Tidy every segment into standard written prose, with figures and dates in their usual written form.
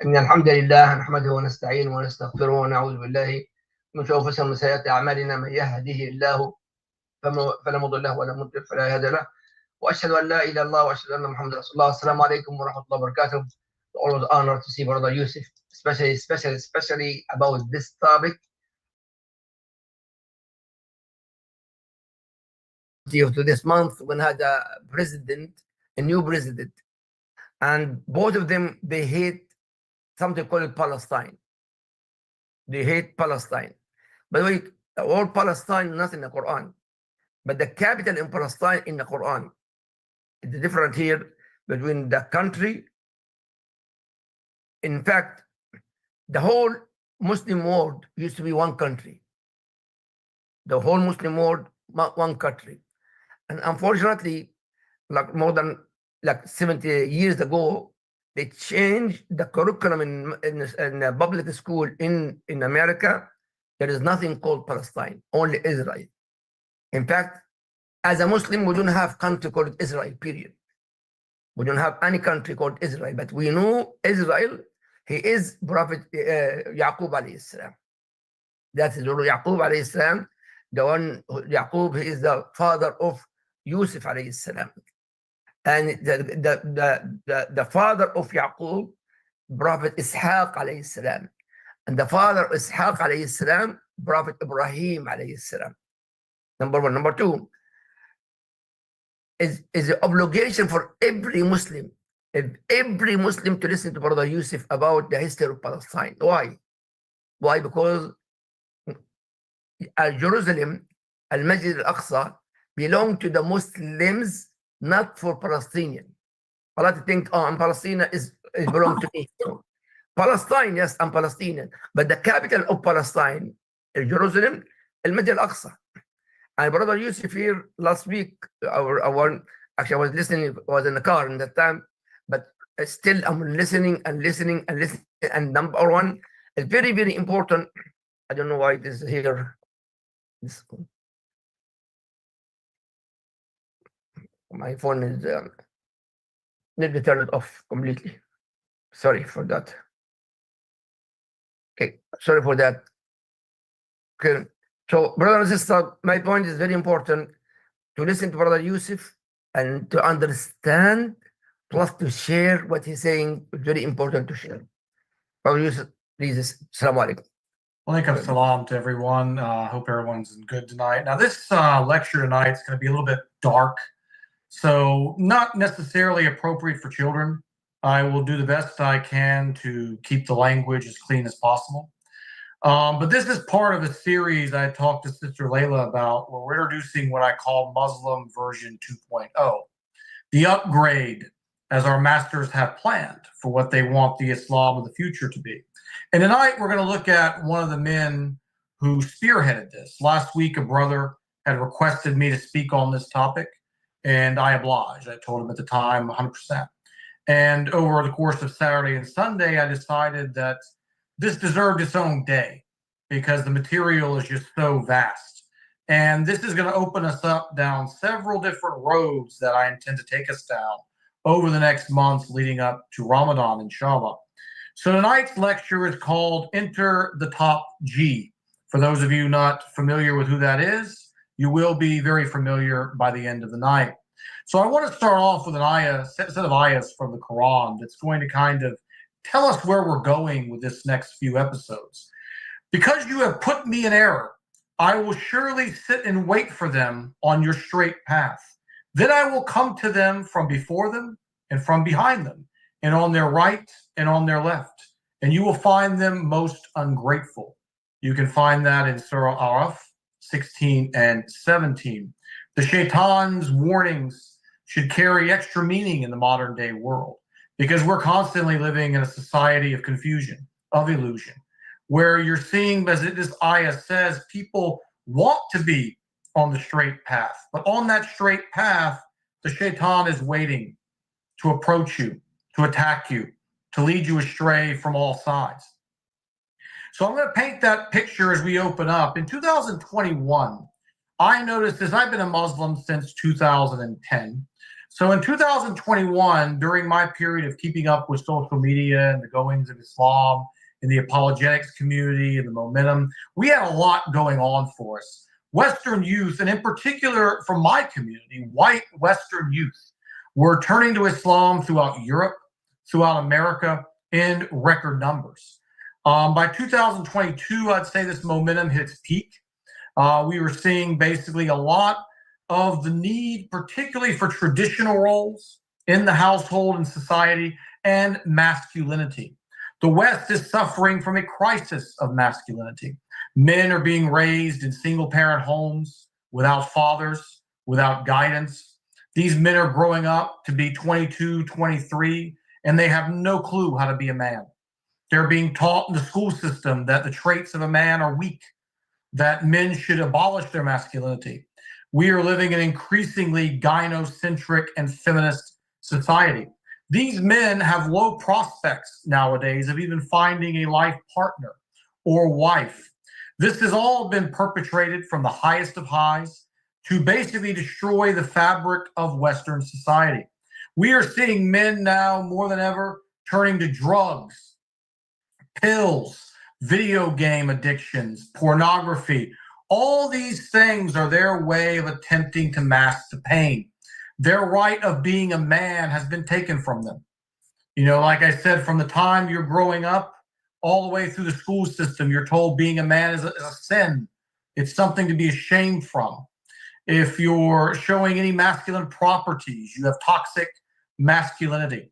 إن الحمد لله نحمده ونستعينه ونستغفره ونعوذ بالله من شرور أنفسنا ومن سيئات أعمالنا. من يهده الله فلا مضل له ولا مضل فلا هادي له، وأشهد أن لا إله إلا الله وأشهد أن محمدا رسول الله. السلام عليكم ورحمة الله وبركاته. Always honor to see Brother Yusuf, especially about this topic to this month when had a new president, and both of them, they hate something called Palestine. They hate Palestine. By the way, all Palestine not in the Quran, but the capital in Palestine in the Quran. The difference here between the country. In fact, the whole Muslim world used to be one country. The whole Muslim world, one country. And unfortunately, like more than 70 years ago, they changed the curriculum in a public school in America. There is nothing called Palestine, only Israel. In fact, as a Muslim, we don't have country called Israel, period. We don't have any country called Israel, but we know Israel, he is Prophet Yaqub alayhi salam. That is Yaqub alayhi salam, the one, Yaqub, he is the father of Yusuf alayhi salam. And the father of Yaqub, Prophet Ishaq alayhi salam. And the father of Ishaq alayhi salam, Prophet Ibrahim alayhi salam. Number one. Number two, is the obligation for every Muslim to listen to Brother Yusuf about the history of Palestine. Why? Because Jerusalem, Al-Masjid Al-Aqsa, belong to the Muslims, not for Palestinian. A lot of think, I'm Palestinian, is belong to me. Palestine, yes, I'm Palestinian, but the capital of Palestine is Jerusalem, Al-Masjid Al-Aqsa. And Brother Yusuf here last week, actually I was listening, I was in the car in that time, but still I'm listening. And number one, it's very, very important. I don't know why this is here. My phone is, need to turn it off completely. Sorry for that. Okay, sorry for that. Okay. So, brother and sister, my point is very important to listen to Brother Yusuf and to understand, plus to share what he's saying. It's very important to share. Brother Yusuf, please, Assalamu alaikum. Walaikum salam to everyone. Hope everyone's good tonight. Now, this lecture tonight is going to be a little bit dark, so not necessarily appropriate for children. I will do the best I can to keep the language as clean as possible. But this is part of a series I talked to Sister Layla about, where we're introducing what I call Muslim version 2.0, the upgrade as our masters have planned for what they want the Islam of the future to be. And tonight we're going to look at one of the men who spearheaded this. Last week, a brother had requested me to speak on this topic, and I obliged. I told him at the time 100%. And over the course of Saturday and Sunday, I decided that this deserved its own day because the material is just so vast. And this is going to open us up down several different roads that I intend to take us down over the next months leading up to Ramadan, inshallah. So tonight's lecture is called Enter the Top G. For those of you not familiar with who that is, you will be very familiar by the end of the night. So I want to start off with a set of ayahs from the Quran that's going to kind of tell us where we're going with this next few episodes. Because you have put me in error, I will surely sit and wait for them on your straight path. Then I will come to them from before them and from behind them, and on their right and on their left. And you will find them most ungrateful. You can find that in Surah Araf 16 and 17. The shaitan's warnings should carry extra meaning in the modern day world, because we're constantly living in a society of confusion, of illusion, where you're seeing, as this ayah says, people want to be on the straight path. But on that straight path, the shaitan is waiting to approach you, to attack you, to lead you astray from all sides. So I'm going to paint that picture as we open up. In 2021, I noticed this. I've been a Muslim since 2010. So in 2021, during my period of keeping up with social media and the goings of Islam in the apologetics community and the momentum, we had a lot going on for us. Western youth, and in particular from my community, white Western youth, were turning to Islam throughout Europe, throughout America, in record numbers. By 2022, I'd say this momentum hit its peak. We were seeing basically a lot of the need, particularly for traditional roles in the household and society, and masculinity. The West is suffering from a crisis of masculinity. Men are being raised in single-parent homes without fathers, without guidance. These men are growing up to be 22, 23, and they have no clue how to be a man. They're being taught in the school system that the traits of a man are weak, that men should abolish their masculinity. We are living in an increasingly gynocentric and feminist society. These men have low prospects nowadays of even finding a life partner or wife. This has all been perpetrated from the highest of highs to basically destroy the fabric of Western society. We are seeing men now more than ever turning to drugs, pills, video game addictions, pornography. All these things are their way of attempting to mask the pain. Their right of being a man has been taken from them. You know, like I said, from the time you're growing up all the way through the school system, you're told being a man is a sin. It's something to be ashamed from. If you're showing any masculine properties, you have toxic masculinity.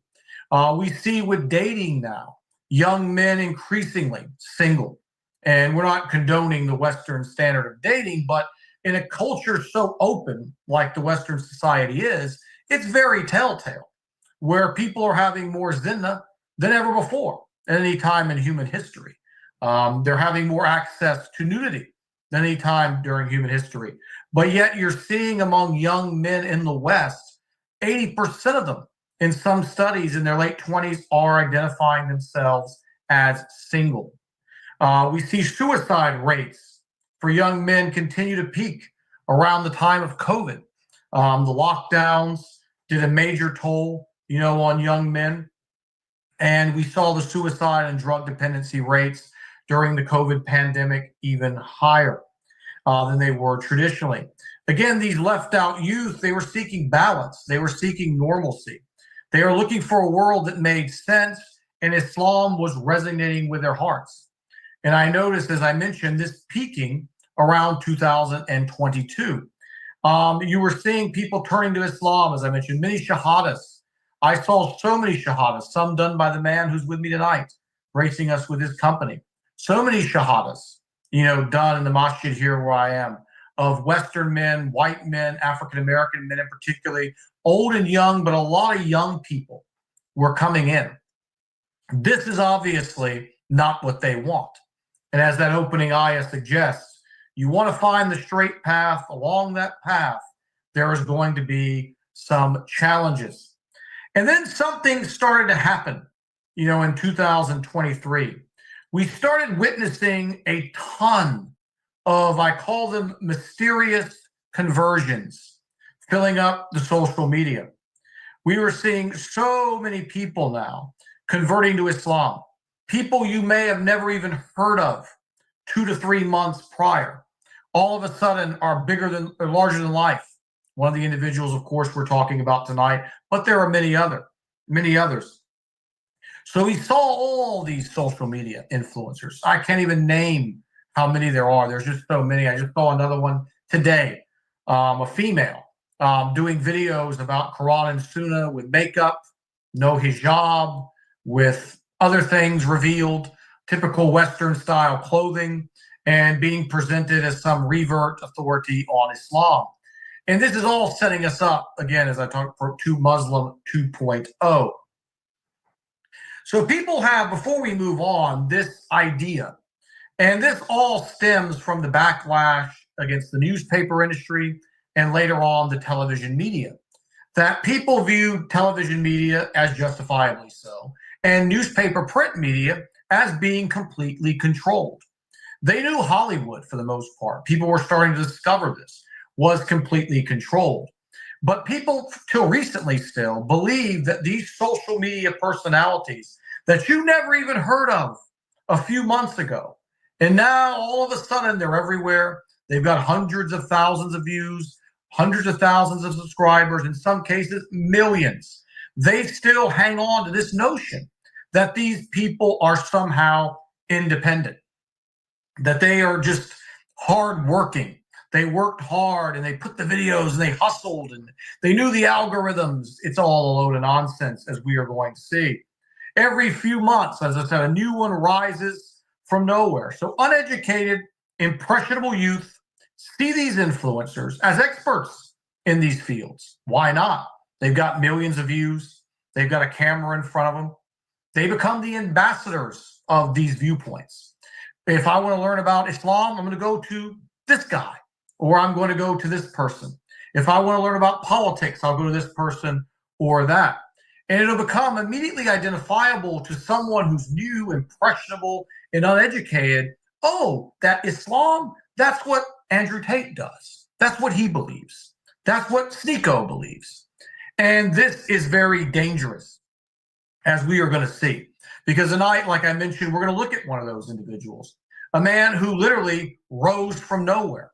We see with dating now, young men increasingly single. And we're not condoning the Western standard of dating, but in a culture so open like the Western society is, it's very telltale, where people are having more zina than ever before at any time in human history. They're having more access to nudity than any time during human history. But yet you're seeing among young men in the West, 80% of them in some studies in their late 20s are identifying themselves as single. We see suicide rates for young men continue to peak around the time of COVID. The lockdowns did a major toll, on young men. And we saw the suicide and drug dependency rates during the COVID pandemic even higher than they were traditionally. Again, these left out youth, they were seeking balance. They were seeking normalcy. They are looking for a world that made sense, and Islam was resonating with their hearts. And I noticed, as I mentioned, this peaking around 2022. You were seeing people turning to Islam, as I mentioned, many shahadas. I saw so many shahadas, some done by the man who's with me tonight, gracing us with his company. So many shahadas, done in the masjid here where I am, of Western men, white men, African-American men in particularly, old and young, but a lot of young people were coming in. This is obviously not what they want. And as that opening ayah suggests, you want to find the straight path. Along that path, there is going to be some challenges. And then something started to happen, in 2023. We started witnessing a ton of, I call them mysterious conversions, filling up the social media. We were seeing so many people now converting to Islam. People you may have never even heard of 2 to 3 months prior, all of a sudden are larger than life. One of the individuals, of course, we're talking about tonight, but there are many others. So we saw all these social media influencers. I can't even name how many there are. There's just so many. I just saw another one today, a female doing videos about Quran and Sunnah with makeup, no hijab, with other things revealed, typical Western style clothing, and being presented as some revert authority on Islam. And this is all setting us up, again, as I talked, for Muslim 2.0. So people have, before we move on, this idea, and this all stems from the backlash against the newspaper industry and later on the television media, that people view television media as justifiably so, and newspaper print media as being completely controlled. They knew Hollywood, for the most part, people were starting to discover this, was completely controlled. But people till recently still believe that these social media personalities that you never even heard of a few months ago, and now all of a sudden they're everywhere. They've got hundreds of thousands of views, hundreds of thousands of subscribers, in some cases, millions. They still hang on to this notion that these people are somehow independent, that they are just hardworking. They worked hard and they put the videos and they hustled and they knew the algorithms. It's all a load of nonsense, as we are going to see. Every few months, as I said, a new one rises from nowhere. So uneducated, impressionable youth see these influencers as experts in these fields. Why not? They've got millions of views. They've got a camera in front of them. They become the ambassadors of these viewpoints. If I want to learn about Islam, I'm going to go to this guy, or I'm going to go to this person. If I want to learn about politics, I'll go to this person or that. And it'll become immediately identifiable to someone who's new, impressionable, and uneducated. Oh, that Islam, that's what Andrew Tate does. That's what he believes. That's what Sneeko believes. And this is very dangerous, as we are going to see. Because tonight, like I mentioned, we're going to look at one of those individuals, a man who literally rose from nowhere.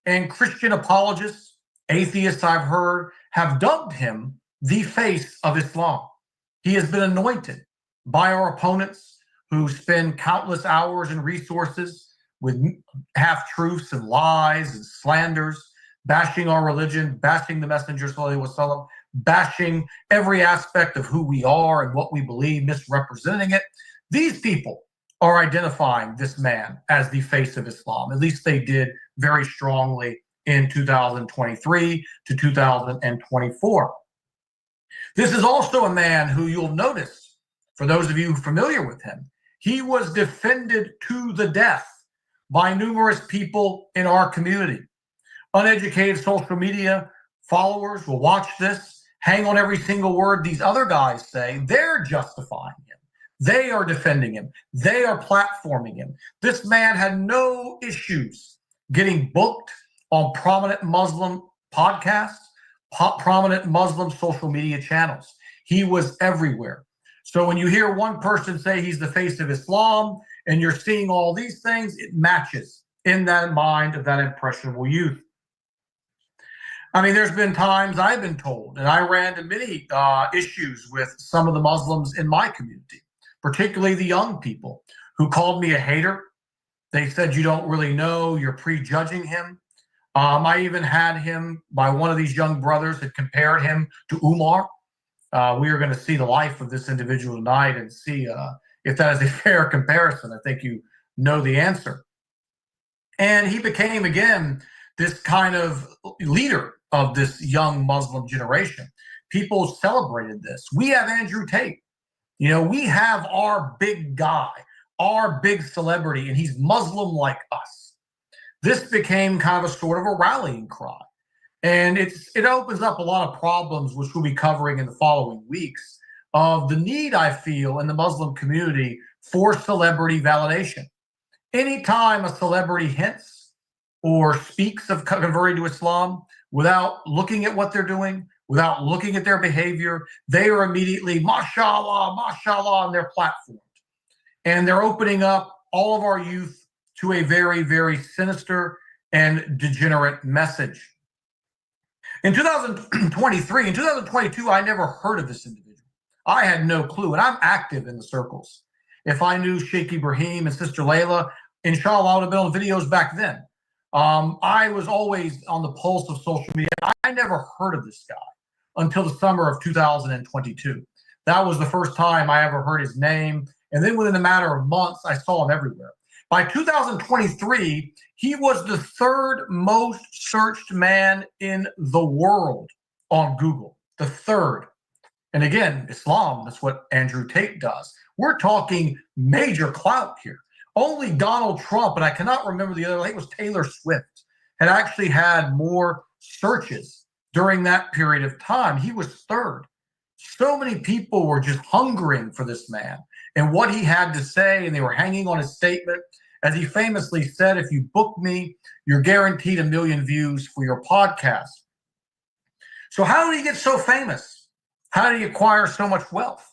And Christian apologists, atheists I've heard, have dubbed him the face of Islam. He has been anointed by our opponents who spend countless hours and resources with half-truths and lies and slanders, bashing our religion, bashing the Messenger, sallallahu alaihi wasallam, bashing every aspect of who we are and what we believe, misrepresenting it. These people are identifying this man as the face of Islam. At least they did very strongly in 2023 to 2024. This is also a man who you'll notice, for those of you familiar with him, he was defended to the death by numerous people in our community. Uneducated social media followers will watch this, hang on every single word these other guys say. They're justifying him. They are defending him. They are platforming him. This man had no issues getting booked on prominent Muslim podcasts, prominent Muslim social media channels. He was everywhere. So when you hear one person say he's the face of Islam and you're seeing all these things, it matches in that mind of that impressionable youth. I mean, there's been times I've been told, and I ran into many issues with some of the Muslims in my community, particularly the young people, who called me a hater. They said, you don't really know, you're prejudging him. I even had him, by one of these young brothers, had compared him to Umar. We are going to see the life of this individual tonight and see if that is a fair comparison. I think you know the answer. And he became, again, this kind of leader of this young Muslim generation. People celebrated this. We have Andrew Tate. You know, we have our big guy, our big celebrity, and he's Muslim like us. This became kind of a sort of a rallying cry. And it opens up a lot of problems, which we'll be covering in the following weeks, of the need I feel in the Muslim community for celebrity validation. Anytime a celebrity hints or speaks of converting to Islam without looking at what they're doing, without looking at their behavior, they are immediately, mashallah, mashallah, on their platform. And they're opening up all of our youth to a very, very sinister and degenerate message. In 2023, in 2022, I never heard of this individual. I had no clue, and I'm active in the circles. If I knew Sheikh Ibrahim and Sister Layla, inshallah, I would have been on videos back then. I was always on the pulse of social media. I never heard of this guy until the summer of 2022. That was the first time I ever heard his name. And then within a matter of months, I saw him everywhere. By 2023, he was the third most searched man in the world on Google. The third. And again, Islam, that's what Andrew Tate does. We're talking major clout here. Only Donald Trump, and I cannot remember the other, I think it was Taylor Swift, had actually had more searches during that period of time. He was third. So many people were just hungering for this man and what he had to say, and they were hanging on his statement. As he famously said, if you book me, you're guaranteed 1 million views for your podcast. So how did he get so famous? How did he acquire so much wealth?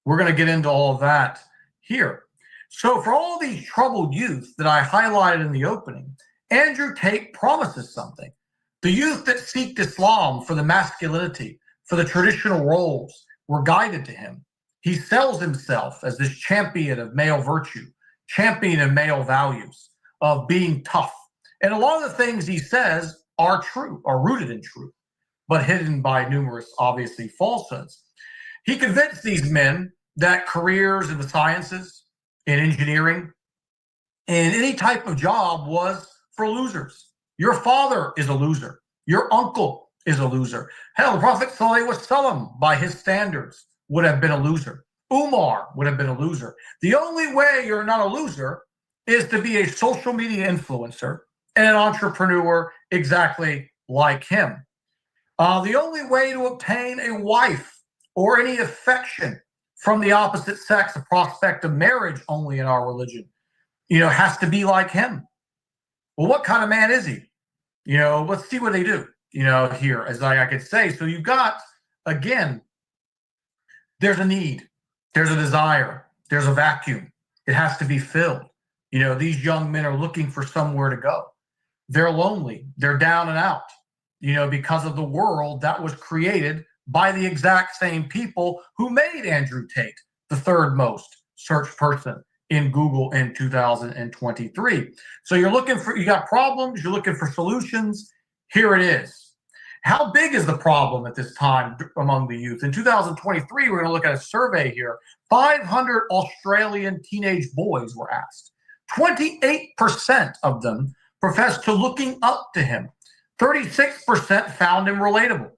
We're going to get into all of that here. So for all these troubled youth that I highlighted in the opening, Andrew Tate promises something. The youth that seeked Islam for the masculinity, for the traditional roles, were guided to him. He sells himself as this champion of male virtue, champion of male values, of being tough. And a lot of the things he says are true, are rooted in truth, but hidden by numerous, obviously, falsehoods. He convinced these men that careers in the sciences, in engineering, in any type of job was for losers. Your father is a loser. Your uncle is a loser. Hell, the Prophet ﷺ, by his standards, would have been a loser. Umar would have been a loser. The only way you're not a loser is to be a social media influencer and an entrepreneur exactly like him. The only way to obtain a wife or any affection from the opposite sex, a prospect of marriage only in our religion, has to be like him. Well, what kind of man is he? Let's see what they do, here, as I could say. So you've got, again, there's a need, there's a desire, there's a vacuum. It has to be filled. These young men are looking for somewhere to go. They're lonely. They're down and out, because of the world that was created by the exact same people who made Andrew Tate the third most searched person in Google in 2023. So you got problems, you're looking for solutions. Here it is. How big is the problem at this time among the youth? In 2023, we're going to look at a survey here. 500 Australian teenage boys were asked. 28% of them professed to looking up to him. 36% found him relatable.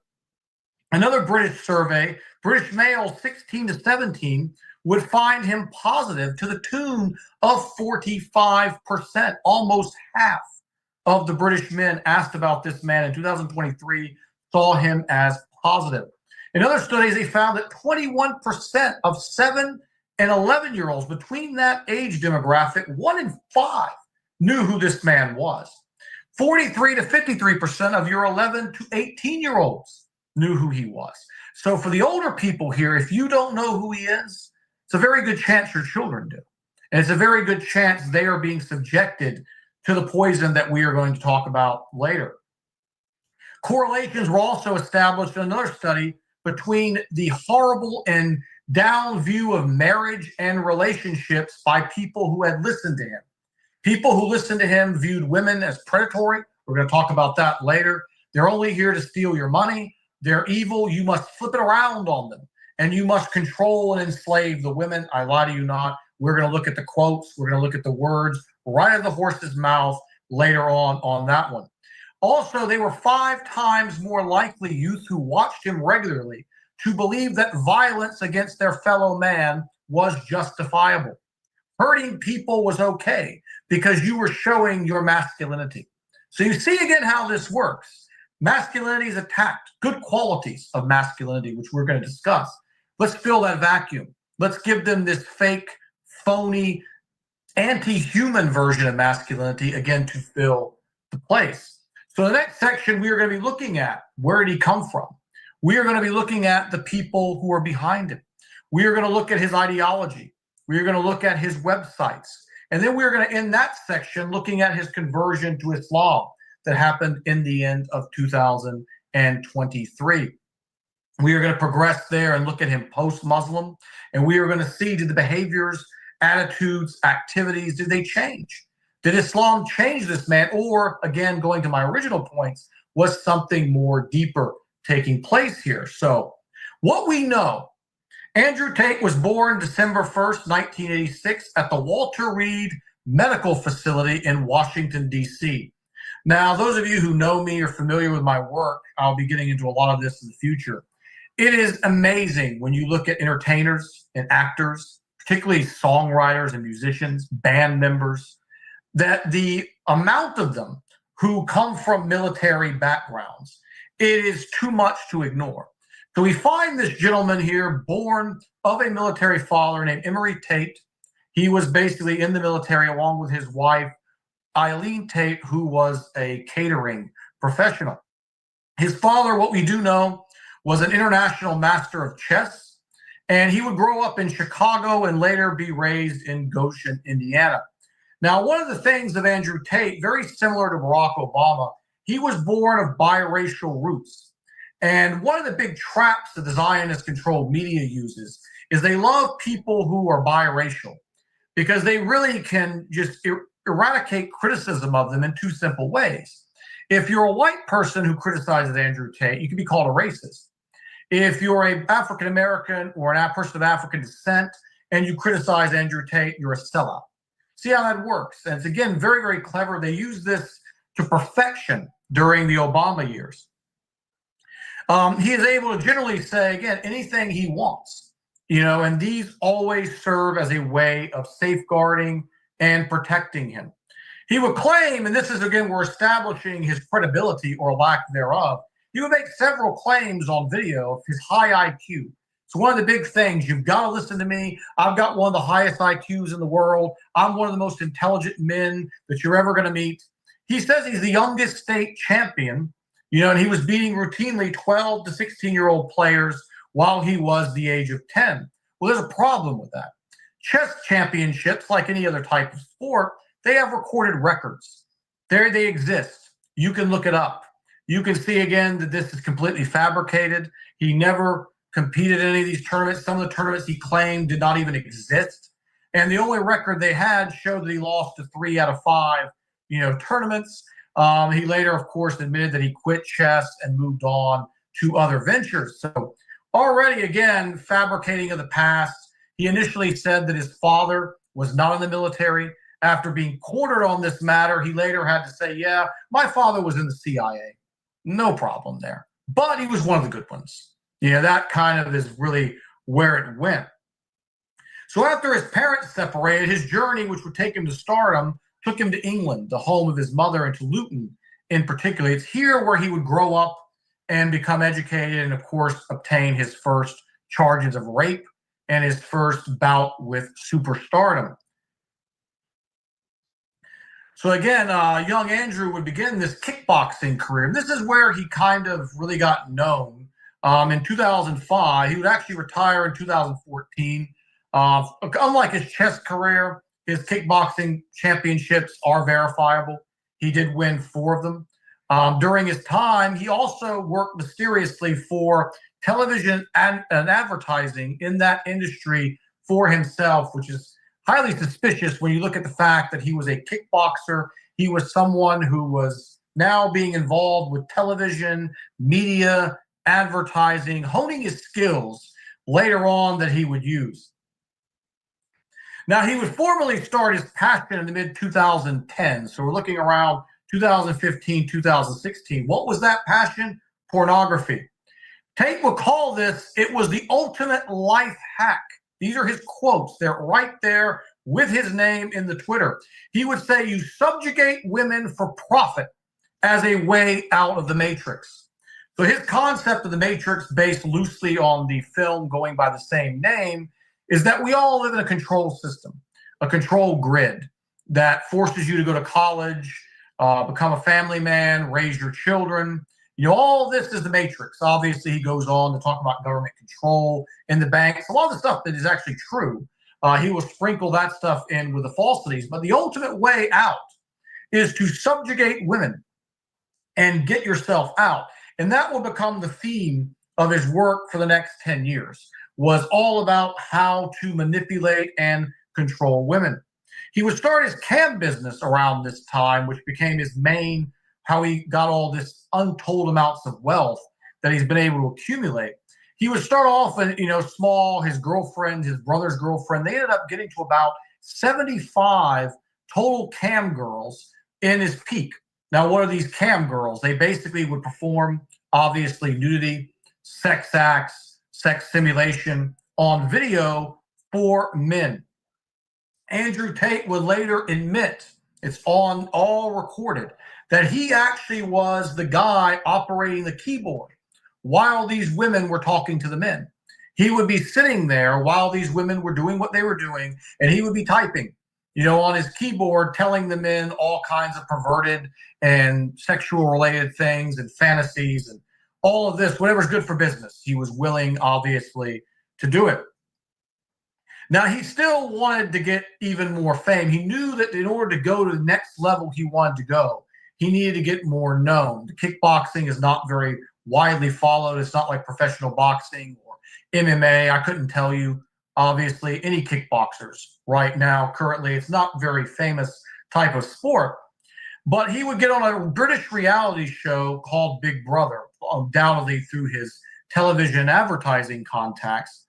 Another British survey, British males 16 to 17 would find him positive to the tune of 45%. Almost half of the British men asked about this man in 2023 saw him as positive. In other studies, they found that 21% of 7 and 11-year-olds between that age demographic, 1 in 5 knew who this man was. 43 to 53% of your 11 to 18-year-olds knew who he was. So for the older people here, if you don't know who he is, it's a very good chance your children do. And it's a very good chance they are being subjected to the poison that we are going to talk about later. Correlations were also established in another study between the horrible and down view of marriage and relationships by people who had listened to him. People who listened to him viewed women as predatory. We're going to talk about that later. They're only here to steal your money. They're evil. You must flip it around on them. And you must control and enslave the women. I lie to you not. We're going to look at the quotes. We're going to look at the words right out of the horse's mouth later on that one. Also, they were 5 times more likely, youth who watched him regularly, to believe that violence against their fellow man was justifiable. Hurting people was okay because you were showing your masculinity. So you see again how this works. Masculinity is attacked. Good qualities of masculinity, which we're going to discuss. Let's fill that vacuum. Let's give them this fake, phony, anti-human version of masculinity, again, to fill the place. So the next section we are going to be looking at, where did he come from? We are going to be looking at the people who are behind him. We are going to look at his ideology. We are going to look at his websites. And then we're going to end that section looking at his conversion to Islam that happened in the end of 2023. We are going to progress there and look at him post-Muslim. And we are going to see, did the behaviors, attitudes, activities, did they change? Did Islam change this man? Or, again, going to my original points, was something more deeper taking place here? So what we know, Andrew Tate was born December 1st, 1986 at the Walter Reed Medical Facility in Washington, D.C. Now, those of you who know me or familiar with my work, I'll be getting into a lot of this in the future. It is amazing when you look at entertainers and actors, particularly songwriters and musicians, band members, that the amount of them who come from military backgrounds, it is too much to ignore. So we find this gentleman here born of a military father named Andrew Tate. He was basically in the military along with his wife, Eileen Tate, who was a catering professional. His father, what we do know, was an international master of chess, and he would grow up in Chicago and later be raised in Goshen, Indiana. Now, one of the things of Andrew Tate, very similar to Barack Obama, he was born of biracial roots. And one of the big traps that the Zionist-controlled media uses is they love people who are biracial because they really can just eradicate criticism of them in two simple ways. If you're a white person who criticizes Andrew Tate, you can be called a racist. If you're an African American or a person of African descent and you criticize Andrew Tate, you're a sellout. See how that works? And it's, again, very, very clever. They use this to perfection during the Obama years. He is able to generally say, again, anything he wants, and these always serve as a way of safeguarding and protecting him. He would claim, and this is, again, we're establishing his credibility or lack thereof, he would make several claims on video of his high IQ. It's one of the big things. You've got to listen to me. I've got one of the highest IQs in the world. I'm one of the most intelligent men that you're ever going to meet. He says he's the youngest state champion, and he was beating routinely 12 to 16-year-old players while he was the age of 10. Well, there's a problem with that. Chess championships, like any other type of sport, they have recorded records. There they exist. You can look it up. You can see, again, that this is completely fabricated. He never competed in any of these tournaments. Some of the tournaments he claimed did not even exist. And the only record they had showed that he lost to 3 out of 5, tournaments. He later, of course, admitted that he quit chess and moved on to other ventures. So already, again, fabricating of the past. He initially said that his father was not in the military. After being cornered on this matter, he later had to say, yeah, my father was in the CIA. No problem there. But he was one of the good ones. That kind of is really where it went. So after his parents separated, his journey, which would take him to stardom, took him to England, the home of his mother, and to Luton in particular. It's here where he would grow up and become educated and, of course, obtain his first charges of rape and his first bout with superstardom. So again, young Andrew would begin this kickboxing career. And this is where he kind of really got known. In 2005, he would actually retire in 2014. Unlike his chess career, his kickboxing championships are verifiable. He did win 4 of them. During his time, he also worked mysteriously for television and advertising in that industry for himself, which is highly suspicious when you look at the fact that he was a kickboxer. He was someone who was now being involved with television, media, advertising, honing his skills later on that he would use. Now, he would formally start his passion in the mid-2010s. So we're looking around 2015, 2016. What was that passion? Pornography. Tate would call this, it was the ultimate life hack. These are his quotes. They're right there with his name in the Twitter. He would say, you subjugate women for profit as a way out of the matrix. So his concept of the matrix, based loosely on the film going by the same name, is that we all live in a control system, a control grid that forces you to go to college, become a family man, raise your children. All this is the matrix. Obviously, he goes on to talk about government control in the banks, a lot of the stuff that is actually true. He will sprinkle that stuff in with the falsities. But the ultimate way out is to subjugate women and get yourself out. And that will become the theme of his work for the next 10 years, was all about how to manipulate and control women. He would start his cam business around this time, which became his main, how he got all this untold amounts of wealth that he's been able to accumulate. He would start off in, small, his girlfriend, his brother's girlfriend, they ended up getting to about 75 total cam girls in his peak. Now, what are these cam girls? They basically would perform, obviously, nudity, sex acts, sex simulation on video for men. Andrew Tate would later admit, it's on all recorded, that he actually was the guy operating the keyboard while these women were talking to the men. He would be sitting there while these women were doing what they were doing, and he would be typing, on his keyboard, telling the men all kinds of perverted and sexual related things and fantasies and all of this, whatever's good for business. He was willing, obviously, to do it. Now, he still wanted to get even more fame. He knew that in order to go to the next level he wanted to go, he needed to get more known. The kickboxing is not very widely followed. It's not like professional boxing or MMA. I couldn't tell you, obviously, any kickboxers right now. Currently, it's not very famous type of sport. But he would get on a British reality show called Big Brother, undoubtedly through his television advertising contacts.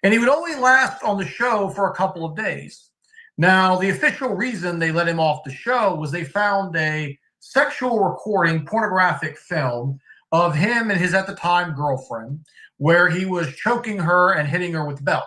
And he would only last on the show for a couple of days. Now, the official reason they let him off the show was they found a sexual recording, pornographic film of him and his, at the time, girlfriend, where he was choking her and hitting her with the belt.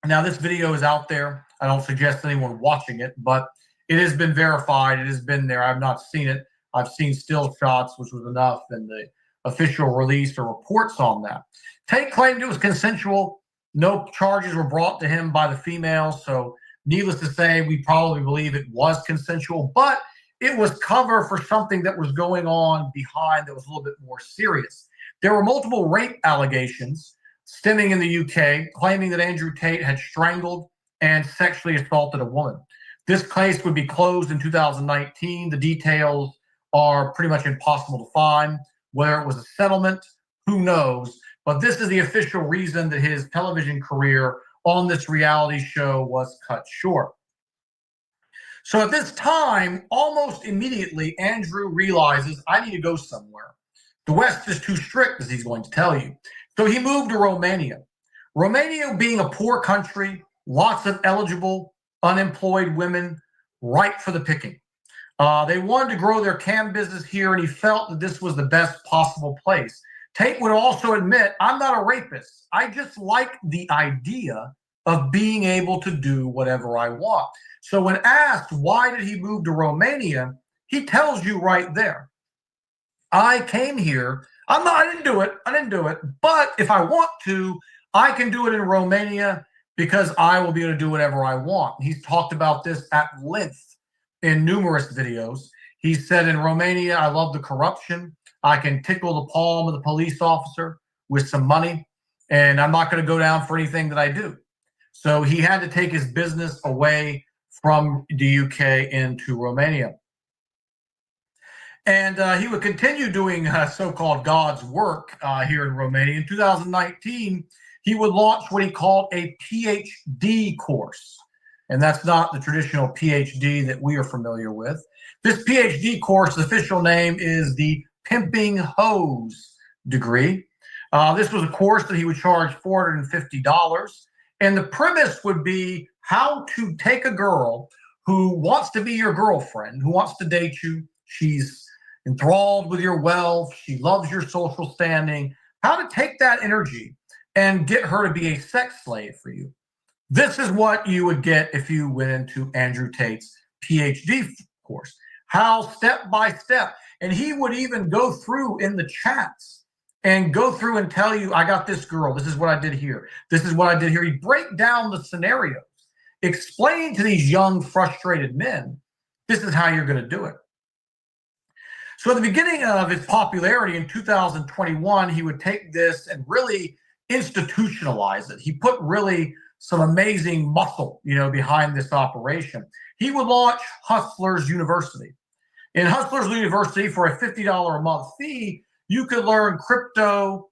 Now, this video is out there. I don't suggest anyone watching it, but it has been verified. It has been there. I've not seen it. I've seen still shots, which was enough, and the official release or reports on that. Tate claimed it was consensual. No charges were brought to him by the female. So needless to say, we probably believe it was consensual, but it was cover for something that was going on behind that was a little bit more serious. There were multiple rape allegations stemming in the UK, claiming that Andrew Tate had strangled and sexually assaulted a woman. This case would be closed in 2019. The details are pretty much impossible to find. Whether it was a settlement, who knows? But this is the official reason that his television career on this reality show was cut short. So at this time, almost immediately, Andrew realizes, I need to go somewhere. The West is too strict, as he's going to tell you. So he moved to Romania. Romania being a poor country, lots of eligible, unemployed women, ripe for the picking. They wanted to grow their cam business here, and he felt that this was the best possible place. Tate would also admit, I'm not a rapist. I just like the idea of being able to do whatever I want. So when asked why did he move to Romania, he tells you right there, I came here. I didn't do it. But if I want to, I can do it in Romania because I will be able to do whatever I want. He's talked about this at length in numerous videos. He said, in Romania, I love the corruption. I can tickle the palm of the police officer with some money, and I'm not going to go down for anything that I do. So he had to take his business away from the UK into Romania. And he would continue doing so-called God's work here in Romania. In 2019, he would launch what he called a PhD course. And that's not the traditional PhD that we are familiar with. This PhD course, the official name is the Pimping Hose degree. This was a course that he would charge $450. And the premise would be how to take a girl who wants to be your girlfriend, who wants to date you. She's enthralled with your wealth. She loves your social standing. How to take that energy and get her to be a sex slave for you. This is what you would get if you went into Andrew Tate's PhD course. How step by step. And he would even go through in the chats and go through and tell you, I got this girl. This is what I did here. This is what I did here. He'd break down the scenarios, explain to these young, frustrated men, this is how you're going to do it. So at the beginning of his popularity in 2021, he would take this and really institutionalize it. He put really some amazing muscle, behind this operation. He would launch Hustlers University. In Hustlers University, for a $50 a month fee, you could learn crypto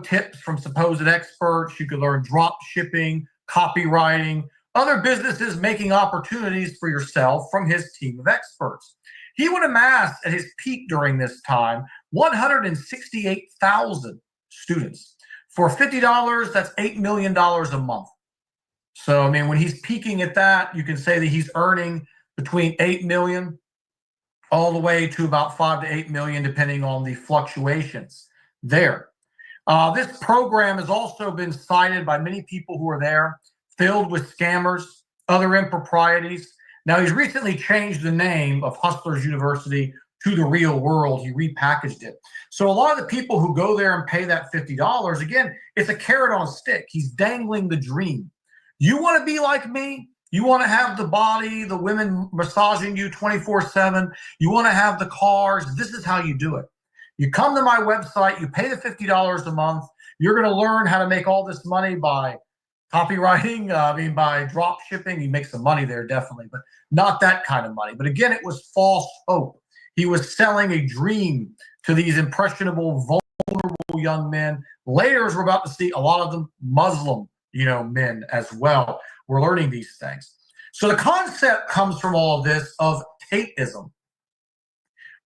tips from supposed experts. You could learn drop shipping, copywriting, other businesses making opportunities for yourself from his team of experts. He would amass at his peak during this time 168,000 students. For $50, that's $8 million a month. So, when he's peaking at that, you can say that he's earning between 8 million all the way to about 5 to 8 million, depending on the fluctuations there. This program has also been cited by many people who are there, filled with scammers, other improprieties. Now, he's recently changed the name of Hustlers University to the Real World. He repackaged it. So a lot of the people who go there and pay that $50, again, it's a carrot on a stick. He's dangling the dream. You want to be like me? You want to have the body, the women massaging you 24/7. You want to have the cars. This is how you do it. You come to my website, you pay the $50 a month. You're going to learn how to make all this money by copywriting, by drop shipping. You make some money there, definitely, but not that kind of money. But again, it was false hope. He was selling a dream to these impressionable, vulnerable young men. Later, as we're about to see, a lot of them Muslim, men as well. We're learning these things. So the concept comes from all of this of Tateism.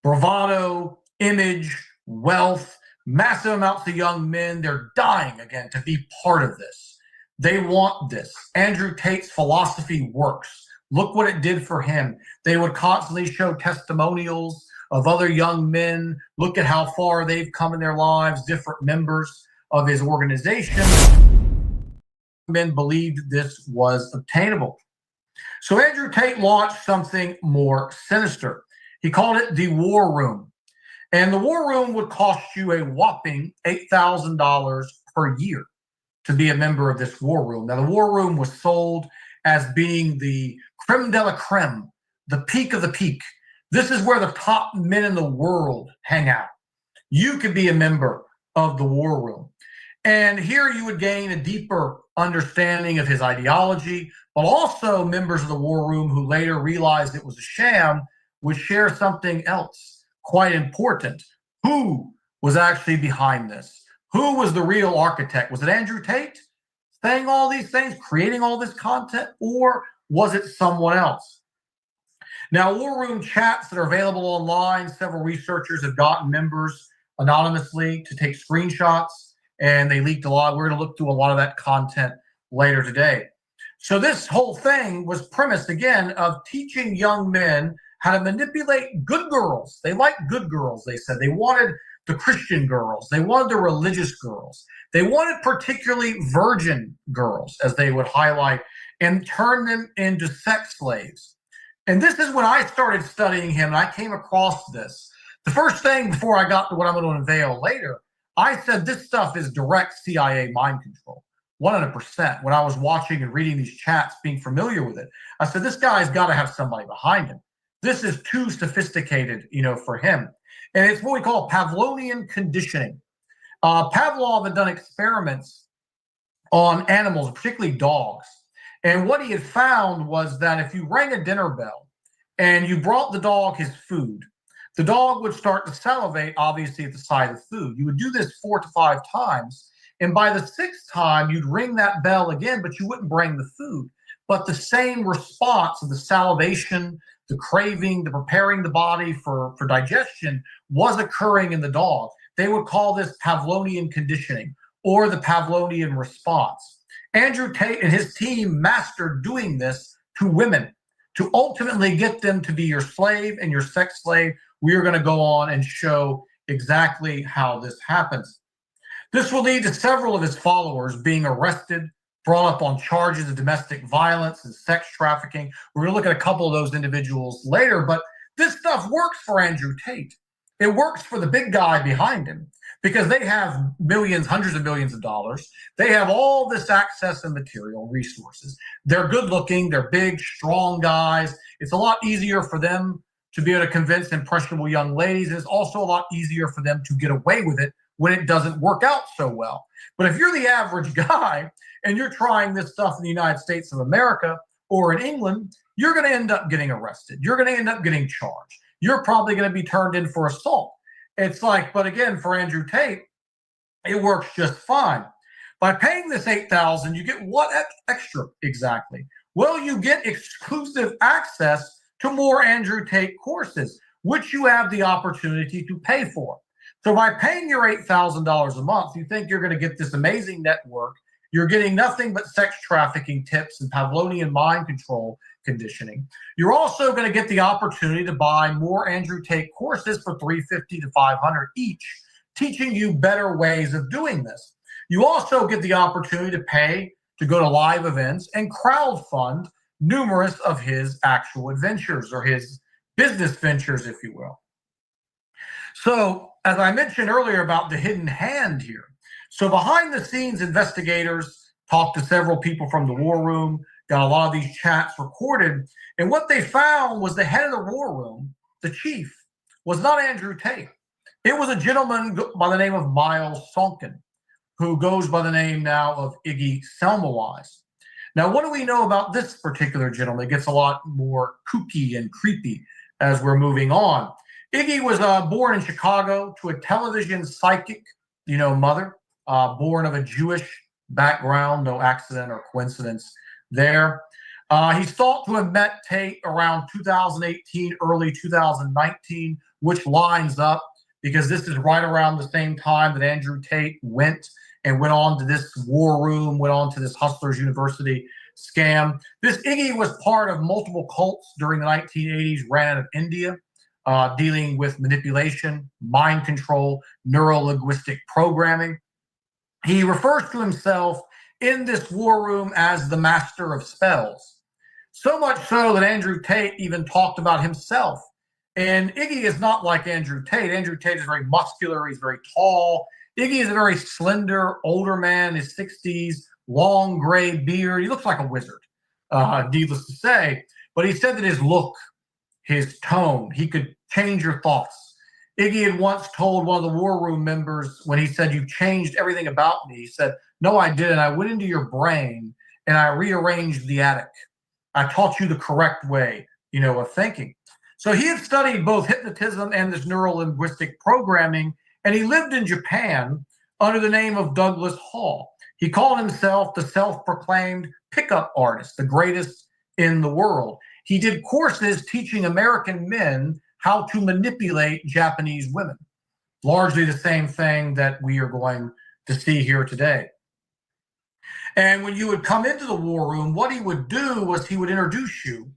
Bravado, image, wealth, massive amounts of young men. They're dying, again, to be part of this. They want this. Andrew Tate's philosophy works. Look what it did for him. They would constantly show testimonials of other young men. Look at how far they've come in their lives, different members of his organization. Men believed this was obtainable. So Andrew Tate launched something more sinister. He called it the War Room. And the War Room would cost you a whopping $8,000 per year to be a member of this War Room. Now, the War Room was sold as being the creme de la creme, the peak of the peak. This is where the top men in the world hang out. You could be a member of the War Room. And here you would gain a deeper understanding of his ideology, but also members of the War Room who later realized it was a sham would share something else quite important. Who was actually behind this? Who was the real architect? Was it Andrew Tate saying all these things, creating all this content, or was it someone else? Now, War Room chats that are available online, several researchers have gotten members anonymously to take screenshots, and they leaked a lot. We're going to look through a lot of that content later today. So this whole thing was premised, again, of teaching young men how to manipulate good girls. They liked good girls, they said. They wanted the Christian girls. They wanted the religious girls. They wanted particularly virgin girls, as they would highlight, and turn them into sex slaves. And this is when I started studying him, and I came across this. The first thing before I got to what I'm going to unveil later, I said this stuff is direct CIA mind control, 100%. When I was watching and reading these chats, being familiar with it, I said, this guy's got to have somebody behind him. This is too sophisticated, for him. And it's what we call Pavlovian conditioning. Pavlov had done experiments on animals, particularly dogs. And what he had found was that if you rang a dinner bell and you brought the dog his food, the dog would start to salivate, obviously, at the sight of the food. You would do this 4 to 5 times. And by the 6th time, you'd ring that bell again, but you wouldn't bring the food. But the same response of the salivation, the craving, the preparing the body for digestion was occurring in the dog. They would call this Pavlovian conditioning or the Pavlovian response. Andrew Tate and his team mastered doing this to women to ultimately get them to be your slave and your sex slave. We are going to go on and show exactly how this happens. This will lead to several of his followers being arrested, brought up on charges of domestic violence and sex trafficking. We're going to look at a couple of those individuals later, but this stuff works for Andrew Tate. It works for the big guy behind him because they have millions, hundreds of millions of dollars. They have all this access and material resources. They're good looking. They're big, strong guys. It's a lot easier for them to be able to convince impressionable young ladies. And it's also a lot easier for them to get away with it when it doesn't work out so well. But if you're the average guy and you're trying this stuff in the United States of America or in England, you're going to end up getting arrested. You're going to end up getting charged. You're probably going to be turned in for assault. It's like, but again, for Andrew Tate, it works just fine. By paying this $8,000, you get what extra exactly? Well, you get exclusive access to more Andrew Tate courses, which you have the opportunity to pay for. So by paying your $8,000 a month, you think you're going to get this amazing network. You're getting nothing but sex trafficking tips and Pavlovian mind control conditioning. You're also going to get the opportunity to buy more Andrew Tate courses for $350 to $500 each, teaching you better ways of doing this. You also get the opportunity to pay to go to live events and crowdfund numerous of his actual adventures or his business ventures, if you will. So, as I mentioned earlier about the hidden hand here, so behind the scenes, investigators talked to several people from the War Room, got a lot of these chats recorded, and what they found was the head of the War Room, the chief, was not Andrew Tate. It was a gentleman by the name of Miles Sonkin, who goes by the name now of Iggy Semmelweis. Now, what do we know about this particular gentleman? It gets a lot more kooky and creepy as we're moving on. Iggy was born in Chicago to a television psychic, mother, born of a Jewish background, no accident or coincidence there. He's thought to have met Tate around 2018, early 2019, which lines up because this is right around the same time that Andrew Tate went on to this war room, went on to this Hustlers University scam. This Iggy was part of multiple cults during the 1980s, ran out of India, dealing with manipulation, mind control, neuro-linguistic programming. He refers to himself in this war room as the master of spells. So much so that Andrew Tate even talked about himself. And Iggy is not like Andrew Tate. Andrew Tate is very muscular. He's very tall. Iggy is a very slender, older man, his 60s, long gray beard. He looks like a wizard, needless to say. But he said that his look, his tone, he could change your thoughts. Iggy had once told one of the war room members when he said, "You changed everything about me." He said, "No, I didn't. I went into your brain and I rearranged the attic. I taught you the correct way, of thinking." So he had studied both hypnotism and this neuro-linguistic programming, and he lived in Japan under the name of Douglas Hall. He called himself the self-proclaimed pickup artist, the greatest in the world. He did courses teaching American men how to manipulate Japanese women, largely the same thing that we are going to see here today. And when you would come into the war room, what he would do was he would introduce you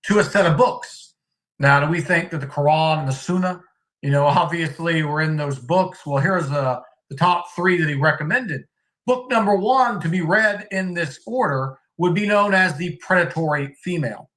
to a set of books. Now, do we think that the Quran and the Sunnah, obviously were in those books? Well, here's the top 3 that he recommended. Book number 1 to be read in this order would be known as The Predatory Female.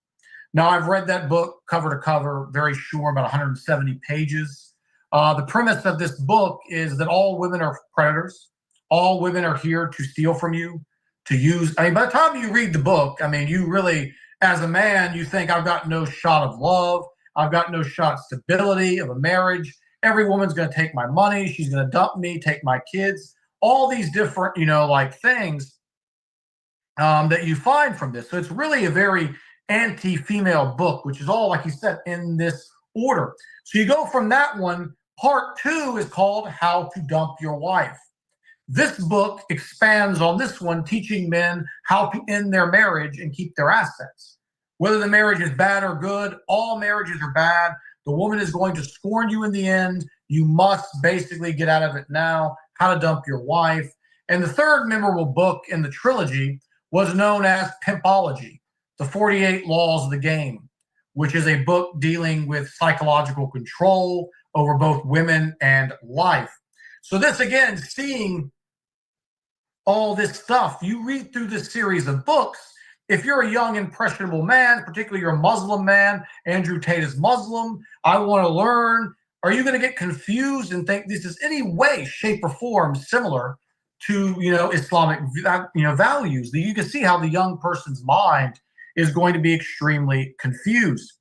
Now, I've read that book cover to cover, very sure, about 170 pages. The premise of this book is that all women are predators. All women are here to steal from you, to use. By the time you read the book, you really, as a man, you think, I've got no shot of love. I've got no shot of stability, of a marriage. Every woman's going to take my money. She's going to dump me, take my kids. All these different, things that you find from this. So it's really a very anti-female book, which is all, like you said, in this order. So you go from that one. Part 2 is called How to Dump Your Wife. This book expands on this one, teaching men how to end their marriage and keep their assets. Whether the marriage is bad or good, all marriages are bad. The woman is going to scorn you in the end. You must basically get out of it now. How to Dump Your Wife. And the third memorable book in the trilogy was known as Pimpology, The 48 Laws of the Game, which is a book dealing with psychological control over both women and life. So this, again, seeing all this stuff, you read through this series of books. If you're a young, impressionable man, particularly you're a Muslim man, Andrew Tate is Muslim, I want to learn, are you going to get confused and think this is any way, shape, or form similar to, Islamic, values? You can see how the young person's mind is going to be extremely confused.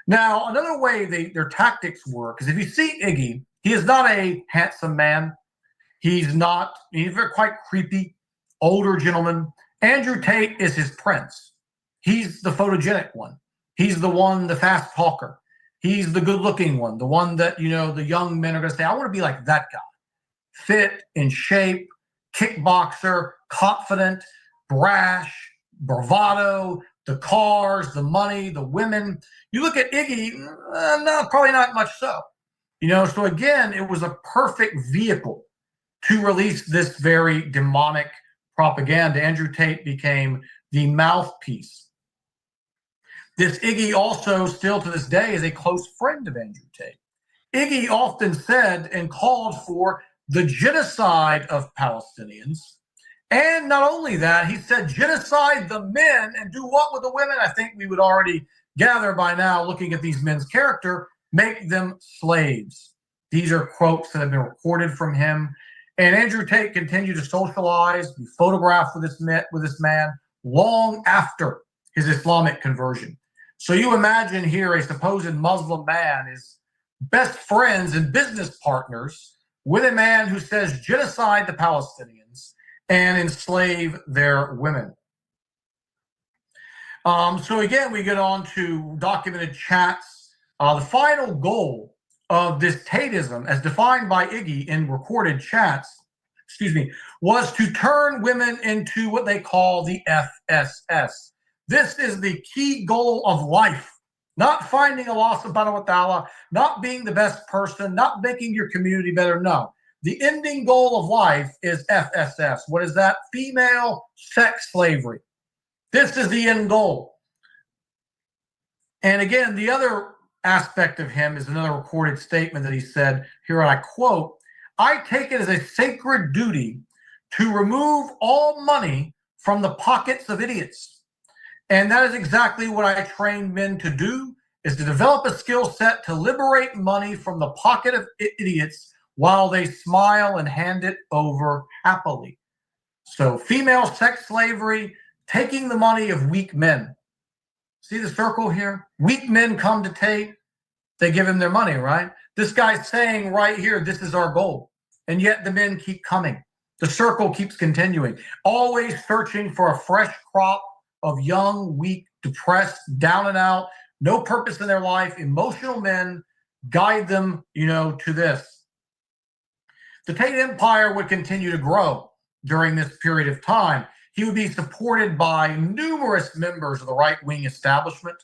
Now, another way their tactics work is if you see Iggy, he is not a handsome man. He's very quite creepy, older gentleman. Andrew Tate is his prince. He's the photogenic one. He's the one, the fast talker. He's the good looking one, the one that, the young men are going to say, I want to be like that guy. Fit, in shape, kickboxer, confident, brash, bravado, the cars, the money, the women. You look at Iggy, no, probably not much so. So again, it was a perfect vehicle to release this very demonic propaganda. Andrew Tate became the mouthpiece. This Iggy also, still to this day, is a close friend of Andrew Tate. Iggy often said and called for the genocide of Palestinians. And not only that, he said genocide the men and do what with the women? I think we would already gather by now, looking at these men's character, make them slaves. These are quotes that have been recorded from him. And Andrew Tate continued to socialize, be photographed with this man long after his Islamic conversion. So you imagine here a supposed Muslim man is best friends and business partners with a man who says genocide the Palestinians and enslave their women. So again, we get on to documented chats. The final goal of this Tateism, as defined by Iggy in recorded chats, was to turn women into what they call the FSS. This is the key goal of life. Not finding Allah subhanahu wa ta'ala, not being the best person, not making your community better. No. The ending goal of life is FSS. What is that? Female sex slavery. This is the end goal. And again, the other aspect of him is another recorded statement that he said, here I quote, "I take it as a sacred duty to remove all money from the pockets of idiots. And that is exactly what I train men to do, is to develop a skill set to liberate money from the pocket of idiots while they smile and hand it over happily." So female sex slavery, taking the money of weak men. See the circle here? Weak men come to Tate, they give him their money, right? This guy's saying right here, this is our goal. And yet the men keep coming. The circle keeps continuing, always searching for a fresh crop of young, weak, depressed, down and out, no purpose in their life, emotional men, guide them, to this. The Tate empire would continue to grow during this period of time. He would be supported by numerous members of the right-wing establishment,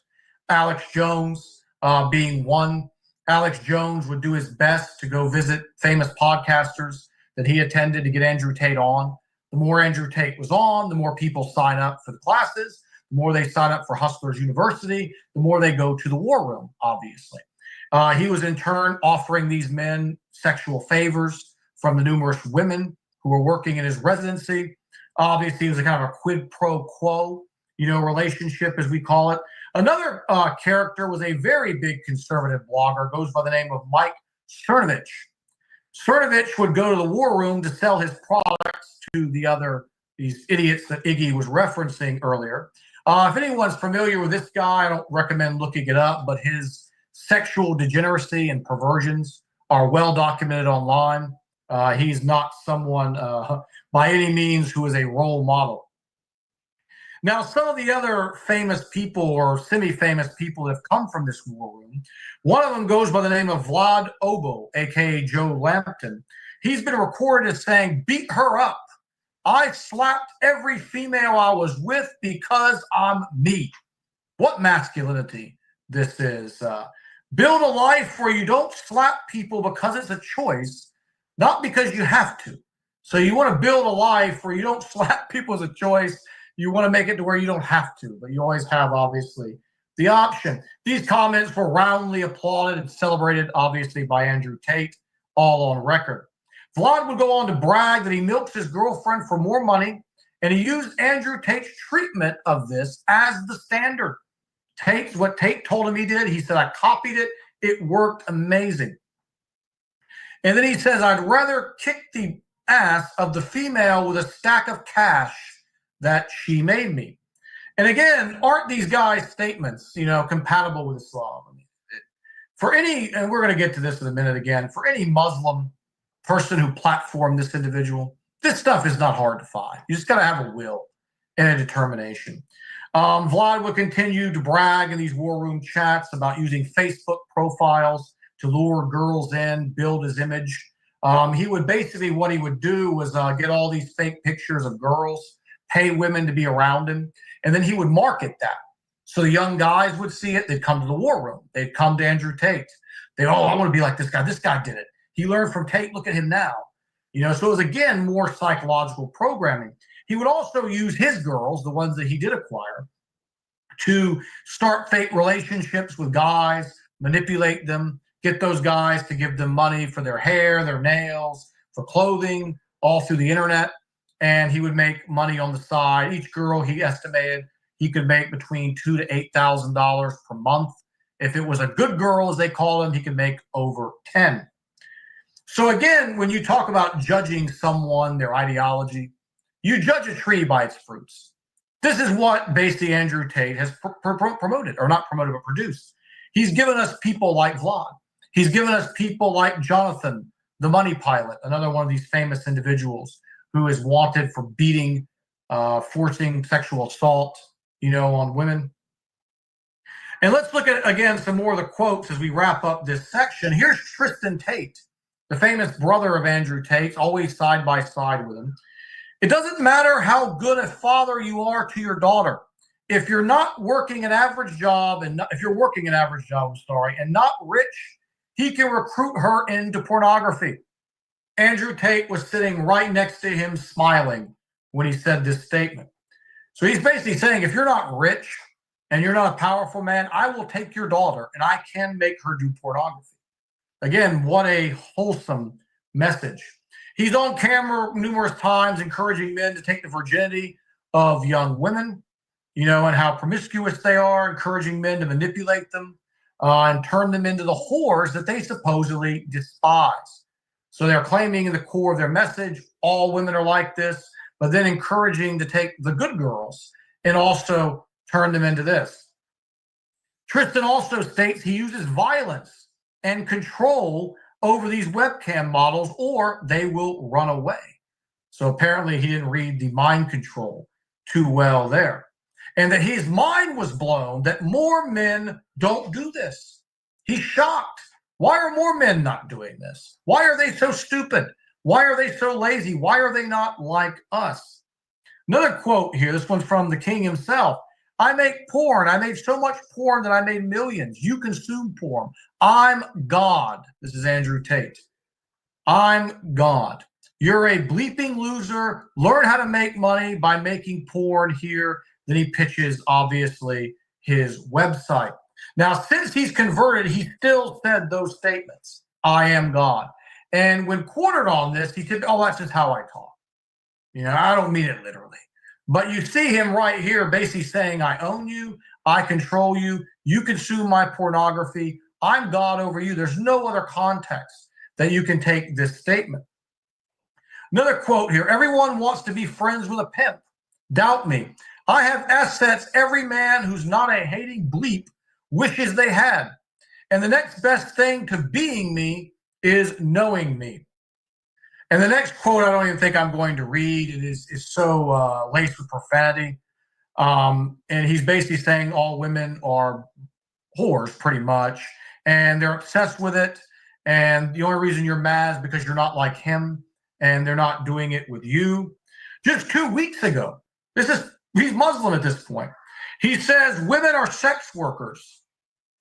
Alex Jones being one. Alex Jones would do his best to go visit famous podcasters that he attended to get Andrew Tate on. The more Andrew Tate was on, the more people sign up for the classes, the more they sign up for Hustlers University, the more they go to the war room, obviously. He was in turn offering these men sexual favors from the numerous women who were working in his residency. Obviously, it was a kind of a quid pro quo, relationship, as we call it. Another character was a very big conservative blogger, goes by the name of Mike Cernovich. Cernovich would go to the war room to sell his products to these idiots that Iggy was referencing earlier. If anyone's familiar with this guy, I don't recommend looking it up, but his sexual degeneracy and perversions are well documented online. He's not someone by any means who is a role model. Now, some of the other famous people or semi-famous people that have come from this war room, one of them goes by the name of Vlad Obo, aka Joe Lampton. He's been recorded as saying, "Beat her up. I slapped every female I was with because I'm me." What masculinity this is. Build a life where you don't slap people because it's a choice, not because you have to. So you want to build a life where you don't slap people as a choice. You want to make it to where you don't have to, but you always have, obviously, the option. These comments were roundly applauded and celebrated, obviously, by Andrew Tate, all on record. Vlad would go on to brag that he milks his girlfriend for more money, and he used Andrew Tate's treatment of this as the standard. What Tate told him he did, he said, "I copied it. It worked amazing." And then he says, "I'd rather kick the ass of the female with a stack of cash that she made me." And again, aren't these guys' statements, compatible with Islam? I mean, for any, and we're going to get to this in a minute again, for any Muslim person who platformed this individual, this stuff is not hard to find. You just got to have a will and a determination. Vlad would continue to brag in these war room chats about using Facebook profiles to lure girls in, build his image. He would basically, what he would do was get all these fake pictures of girls, pay women to be around him, and then he would market that. So the young guys would see it. They'd come to the war room. They'd come to Andrew Tate. I want to be like this guy. This guy did it. He learned from Tate. Look at him now. So it was, again, more psychological programming. He would also use his girls, the ones that he did acquire, to start fake relationships with guys, manipulate them, get those guys to give them money for their hair, their nails, for clothing, all through the internet. And he would make money on the side. Each girl, he estimated, he could make between $2,000 to $8,000 per month. If it was a good girl, as they call them, he could make over 10. So again, when you talk about judging someone, their ideology, you judge a tree by its fruits. This is what basically Andrew Tate has promoted, or not promoted, but produced. He's given us people like Vlad. He's given us people like Jonathan, the money pilot, another one of these famous individuals who is wanted for beating, forcing sexual assault, on women. And let's look at, again, some more of the quotes as we wrap up this section. Here's Tristan Tate, the famous brother of Andrew Tate, always side by side with him. It doesn't matter how good a father you are to your daughter. If you're not working an average job, and if you're working an average job, and not rich, he can recruit her into pornography. Andrew Tate was sitting right next to him smiling when he said this statement. So he's basically saying, if you're not rich and you're not a powerful man, I will take your daughter and I can make her do pornography. Again, what a wholesome message. He's on camera numerous times encouraging men to take the virginity of young women, and how promiscuous they are, encouraging men to manipulate them and turn them into the whores that they supposedly despise. So they're claiming in the core of their message, all women are like this, but then encouraging to take the good girls and also turn them into this. Tristan also states he uses violence and control over these webcam models or they will run away. So apparently he didn't read the mind control too well there. And that his mind was blown that more men don't do this. He's shocked. Why are more men not doing this? Why are they so stupid? Why are they so lazy? Why are they not like us? Another quote here, this one's from the king himself. I make porn. I made so much porn that I made millions. You consume porn. I'm God. This is Andrew Tate. I'm God. You're a bleeping loser. Learn how to make money by making porn here. Then he pitches, obviously, his website. Now, since he's converted, he still said those statements. I am God. And when cornered on this, he said, oh, that's just how I talk. I don't mean it literally. But you see him right here basically saying, I own you, I control you, you consume my pornography, I'm God over you. There's no other context that you can take this statement. Another quote here, everyone wants to be friends with a pimp. Doubt me. I have assets every man who's not a hating bleep wishes they had. And the next best thing to being me is knowing me. And the next quote, I don't even think I'm going to read. It is so laced with profanity. And he's basically saying all women are whores, pretty much. And they're obsessed with it. And the only reason you're mad is because you're not like him. And they're not doing it with you. Just 2 weeks ago, he's Muslim at this point. He says women are sex workers.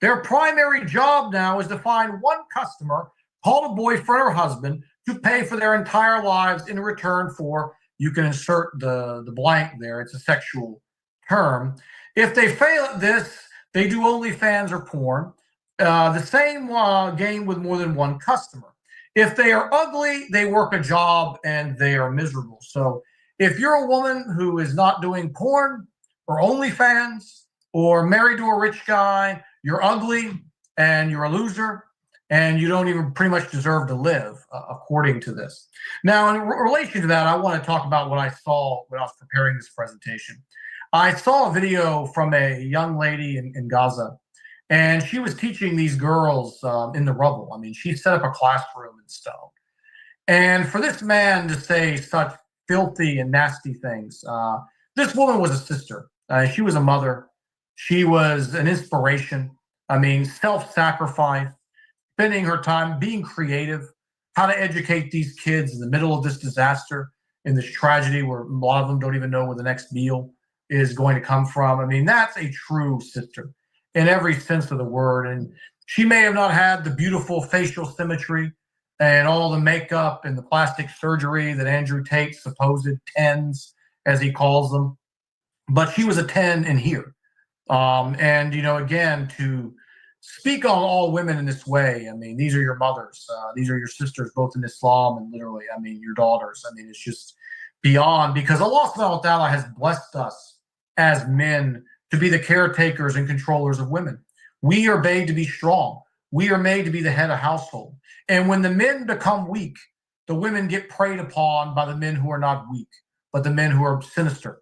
Their primary job now is to find one customer, call a boyfriend or husband, to pay for their entire lives in return for, you can insert the blank there, it's a sexual term. If they fail at this, they do OnlyFans or porn. The same game with more than one customer. If they are ugly, they work a job and they are miserable. So if you're a woman who is not doing porn or OnlyFans or married to a rich guy, you're ugly and you're a loser and you don't even pretty much deserve to live, according to this. Now, in relation to that, I want to talk about what I saw when I was preparing this presentation. I saw a video from a young lady in Gaza, and she was teaching these girls in the rubble. I mean, she set up a classroom in stone. And for this man to say such filthy and nasty things, this woman was a sister. She was a mother. She was an inspiration. I mean, self-sacrifice, spending her time being creative, how to educate these kids in the middle of this disaster, in this tragedy where a lot of them don't even know where the next meal is going to come from. I mean, that's a true sister in every sense of the word. And she may have not had the beautiful facial symmetry and all the makeup and the plastic surgery that Andrew Tate supposed 10s, as he calls them, but she was a 10 in here. And, again, to speak on all women in this way, I mean, these are your mothers. These are your sisters, both in Islam and literally, I mean, your daughters. I mean, it's just beyond, because Allah subhanahu wa ta'ala has blessed us as men to be the caretakers and controllers of women. We are made to be strong. We are made to be the head of household. And when the men become weak, the women get preyed upon by the men who are not weak, but the men who are sinister.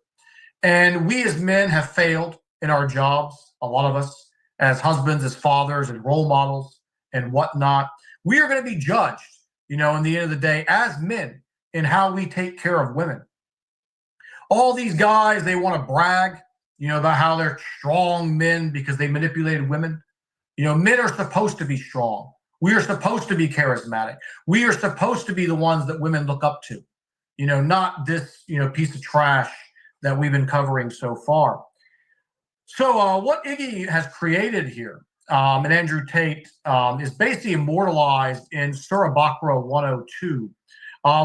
And we as men have failed in our jobs, a lot of us, as husbands, as fathers, and role models, and whatnot. We are going to be judged, in the end of the day, as men in how we take care of women. All these guys, they want to brag, about how they're strong men because they manipulated women. Men are supposed to be strong. We are supposed to be charismatic. We are supposed to be the ones that women look up to, not this, piece of trash that we've been covering so far. So what Iggy has created here, and Andrew Tate, is basically immortalized in Surah Baqarah 102,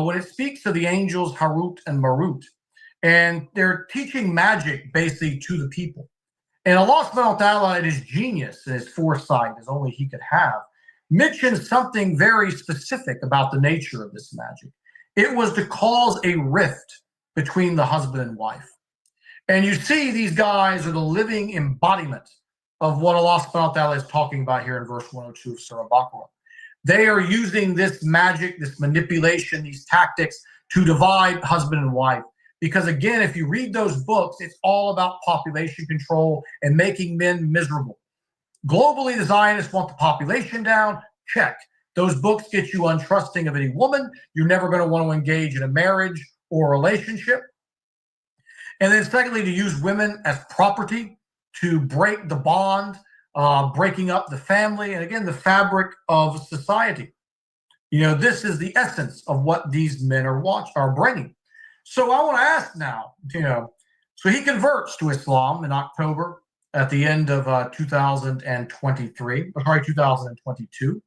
when it speaks to the angels Harut and Marut. And they're teaching magic basically to the people. And Allah subhanahu wa ta'ala, in his genius and his foresight, as only he could have, mentioned something very specific about the nature of this magic. It was to cause a rift between the husband and wife. And you see these guys are the living embodiment of what Allah subhanahu wa ta'ala is talking about here in verse 102 of Surah Baqarah. They are using this magic, this manipulation, these tactics to divide husband and wife. Because again, if you read those books, it's all about population control and making men miserable. Globally, the Zionists want the population down. Check. Those books get you untrusting of any woman. You're never going to want to engage in a marriage or a relationship. And then secondly, to use women as property to break the bond, breaking up the family, and again, the fabric of society. This is the essence of what these men are bringing. So I want to ask now, so he converts to Islam in October at the end of 2022.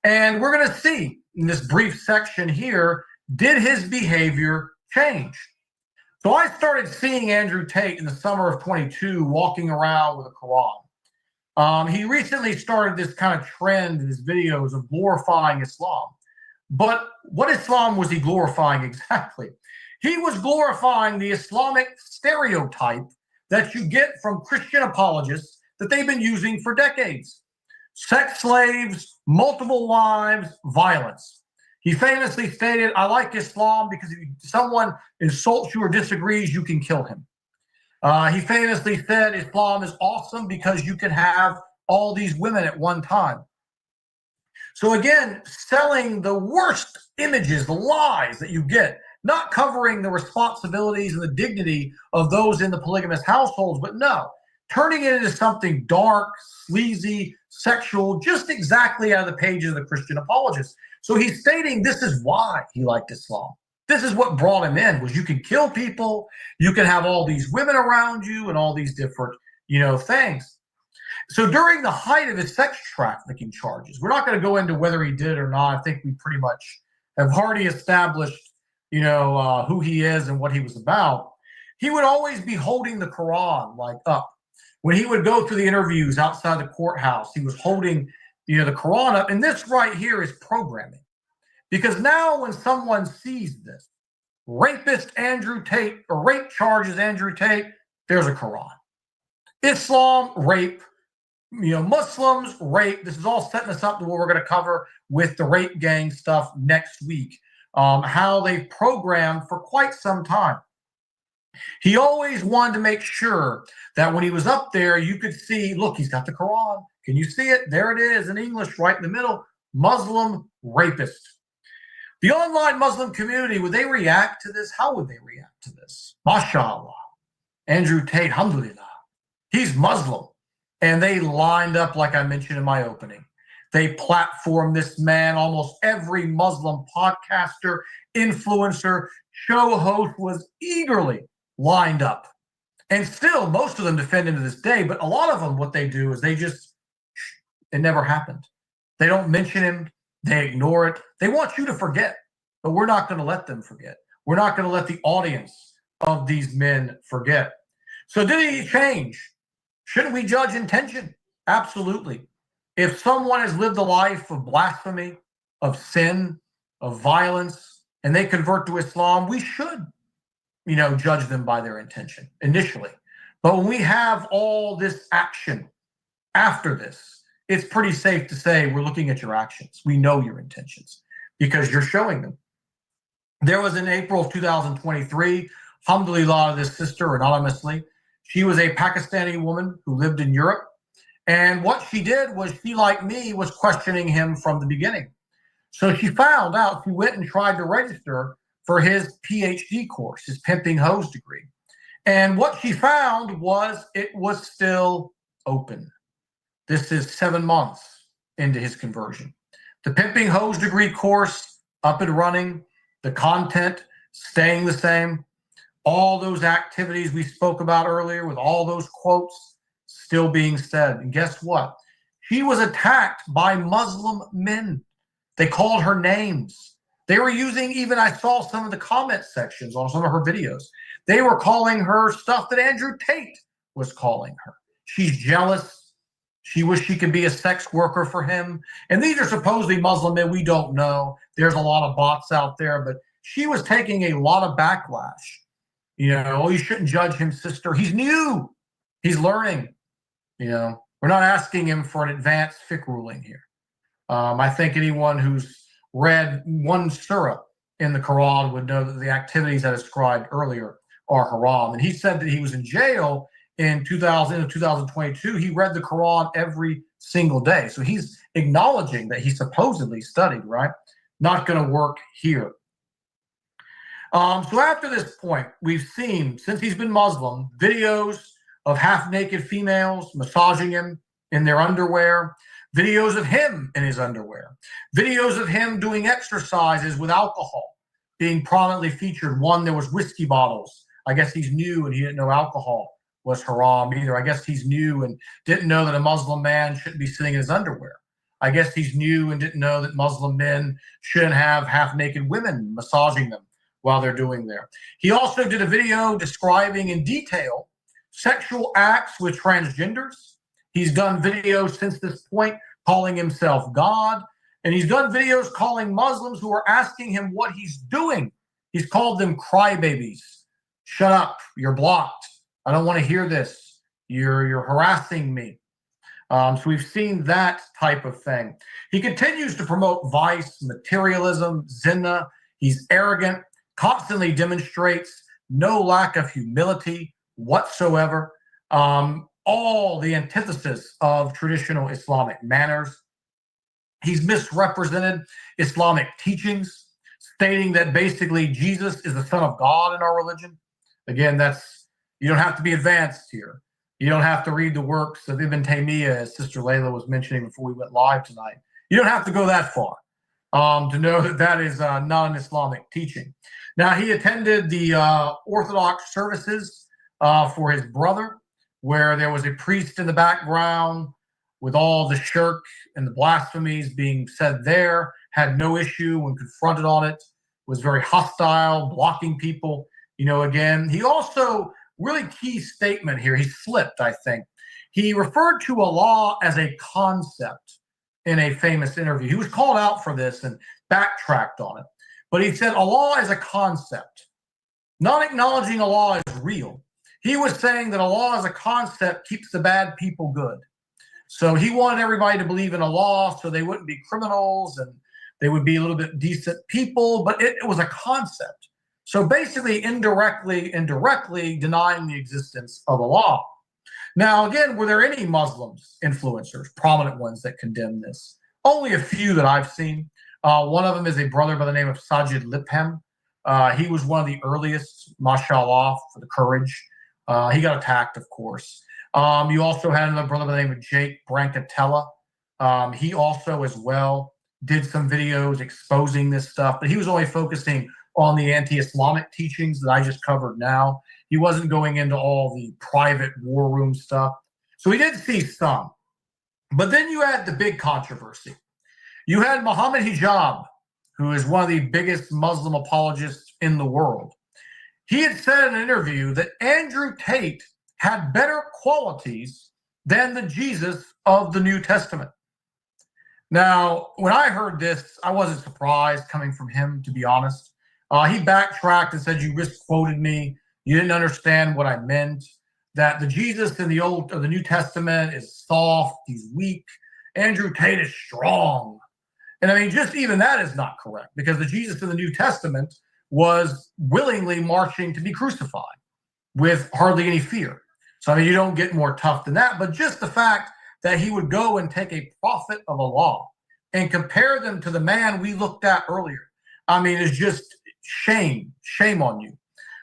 And we're going to see in this brief section here, did his behavior change? So I started seeing Andrew Tate in the summer of 22 walking around with a Quran. He recently started this kind of trend in his videos of glorifying Islam. But what Islam was he glorifying exactly? He was glorifying the Islamic stereotype that you get from Christian apologists that they've been using for decades. Sex slaves, multiple wives, violence. He famously stated, I like Islam because if someone insults you or disagrees, you can kill him. He famously said Islam is awesome because you can have all these women at one time. So again, selling the worst images, the lies that you get, not covering the responsibilities and the dignity of those in the polygamous households, but no, turning it into something dark, sleazy, sexual, just exactly out of the pages of the Christian apologists. So he's stating this is why he liked Islam. This is what brought him in, was you can kill people, you can have all these women around you and all these different, things. So during the height of his sex trafficking charges, we're not going to go into whether he did or not. I think we pretty much have already established who he is and what he was about. He would always be holding the Quran up. When he would go through the interviews outside the courthouse, he was holding, the Quran up. And this right here is programming. Because now when someone sees this, rapist Andrew Tate, or rape charges Andrew Tate, there's a Quran. Islam, rape, Muslims, rape. This is all setting us up to what we're going to cover with the rape gang stuff next week. How they've programmed for quite some time. He always wanted to make sure that when he was up there, you could see, look, he's got the Quran. Can you see it? There it is in English, right in the middle. Muslim rapist. The online Muslim community, would they react to this? How would they react to this? MashaAllah. Andrew Tate, alhamdulillah. He's Muslim. And they lined up, like I mentioned in my opening. They platformed this man. Almost every Muslim podcaster, influencer, show host was eagerly lined up. And still, most of them defend him to this day. But a lot of them, what they do is it never happened. They don't mention him. They ignore it. They want you to forget. But we're not going to let them forget. We're not going to let the audience of these men forget. So did he change? Shouldn't we judge intention? Absolutely. If someone has lived a life of blasphemy, of sin, of violence, and they convert to Islam, we should, judge them by their intention initially. But when we have all this action after this, it's pretty safe to say we're looking at your actions. We know your intentions because you're showing them. There was in April of 2023, alhamdulillah, this sister anonymously, she was a Pakistani woman who lived in Europe. And what she did was she, like me, was questioning him from the beginning. So she found out, she went and tried to register for his PhD course, his pimping hose degree. And what she found was it was still open. This is 7 months into his conversion. The pimping hose degree course up and running, the content staying the same, all those activities we spoke about earlier with all those quotes still being said. And guess what? She was attacked by Muslim men. They called her names. They were using, even I saw some of the comment sections on some of her videos. They were calling her stuff that Andrew Tate was calling her. She's jealous. She wished she could be a sex worker for him. And these are supposedly Muslim men. We don't know. There's a lot of bots out there, but she was taking a lot of backlash. You know, oh, you shouldn't judge him, sister. He's new. He's learning. You know, we're not asking him for an advanced fiqh ruling here. I think anyone who's read one surah in the Quran would know that the activities I described earlier are haram. And he said that he was in jail in 2022. He read the Quran every single day. So he's acknowledging that he supposedly studied, right? Not going to work here. So after this point, we've seen, since he's been Muslim, videos of half-naked females massaging him in their underwear, videos of him in his underwear, videos of him doing exercises with alcohol being prominently featured. One, there was whiskey bottles. I guess he's new and he didn't know alcohol was haram either. I guess he's new and didn't know that a Muslim man shouldn't be sitting in his underwear. I guess he's new and didn't know that Muslim men shouldn't have half-naked women massaging them while they're doing there. He also did a video describing in detail sexual acts with transgenders. He's done videos since this point calling himself God, and he's done videos calling Muslims who are asking him what he's doing. He's called them crybabies. Shut up, you're blocked. I don't want to hear this. You're harassing me. So we've seen that type of thing. He continues to promote vice, materialism, zina. He's arrogant, constantly demonstrates no lack of humility whatsoever. All the antithesis of traditional Islamic manners. He's misrepresented Islamic teachings, stating that basically Jesus is the Son of God in our religion. Again, you don't have to be advanced here. You don't have to read the works of Ibn Taymiyyah, as Sister Layla was mentioning before we went live tonight. You don't have to go that far to know that that is not an Islamic teaching. Now, he attended the Orthodox services for his brother, where there was a priest in the background with all the shirk and the blasphemies being said there, had no issue when confronted on it, was very hostile, blocking people. You know, again, he also, really key statement here, he slipped, I think. He referred to Allah as a concept in a famous interview. He was called out for this and backtracked on it. But he said Allah is a concept, not acknowledging Allah is real. He was saying that Allah as a concept keeps the bad people good. So he wanted everybody to believe in Allah so they wouldn't be criminals and they would be a little bit decent people, but it was a concept. So basically, indirectly denying the existence of Allah. Now, again, were there any Muslims, influencers, prominent ones that condemn this? Only a few that I've seen. One of them is a brother by the name of Sajid Liphem. He was one of the earliest, mashallah, for the courage. He got attacked, of course. You also had another brother by the name of Jake Brancatella. He also, as well, did some videos exposing this stuff, but he was only focusing on the anti-Islamic teachings that I just covered now. He wasn't going into all the private war room stuff. So we did see some. But then you had the big controversy. You had Muhammad Hijab, who is one of the biggest Muslim apologists in the world. He had said in an interview that Andrew Tate had better qualities than the Jesus of the New Testament. Now, when I heard this, I wasn't surprised coming from him, to be honest. He backtracked and said, you misquoted me. You didn't understand what I meant. That the Jesus in the New Testament is soft, he's weak. Andrew Tate is strong. And I mean, just even that is not correct, because the Jesus in the New Testament was willingly marching to be crucified with hardly any fear. So, I mean, you don't get more tough than that. But just the fact that he would go and take a prophet of Allah and compare them to the man we looked at earlier. I mean, it's just shame on you.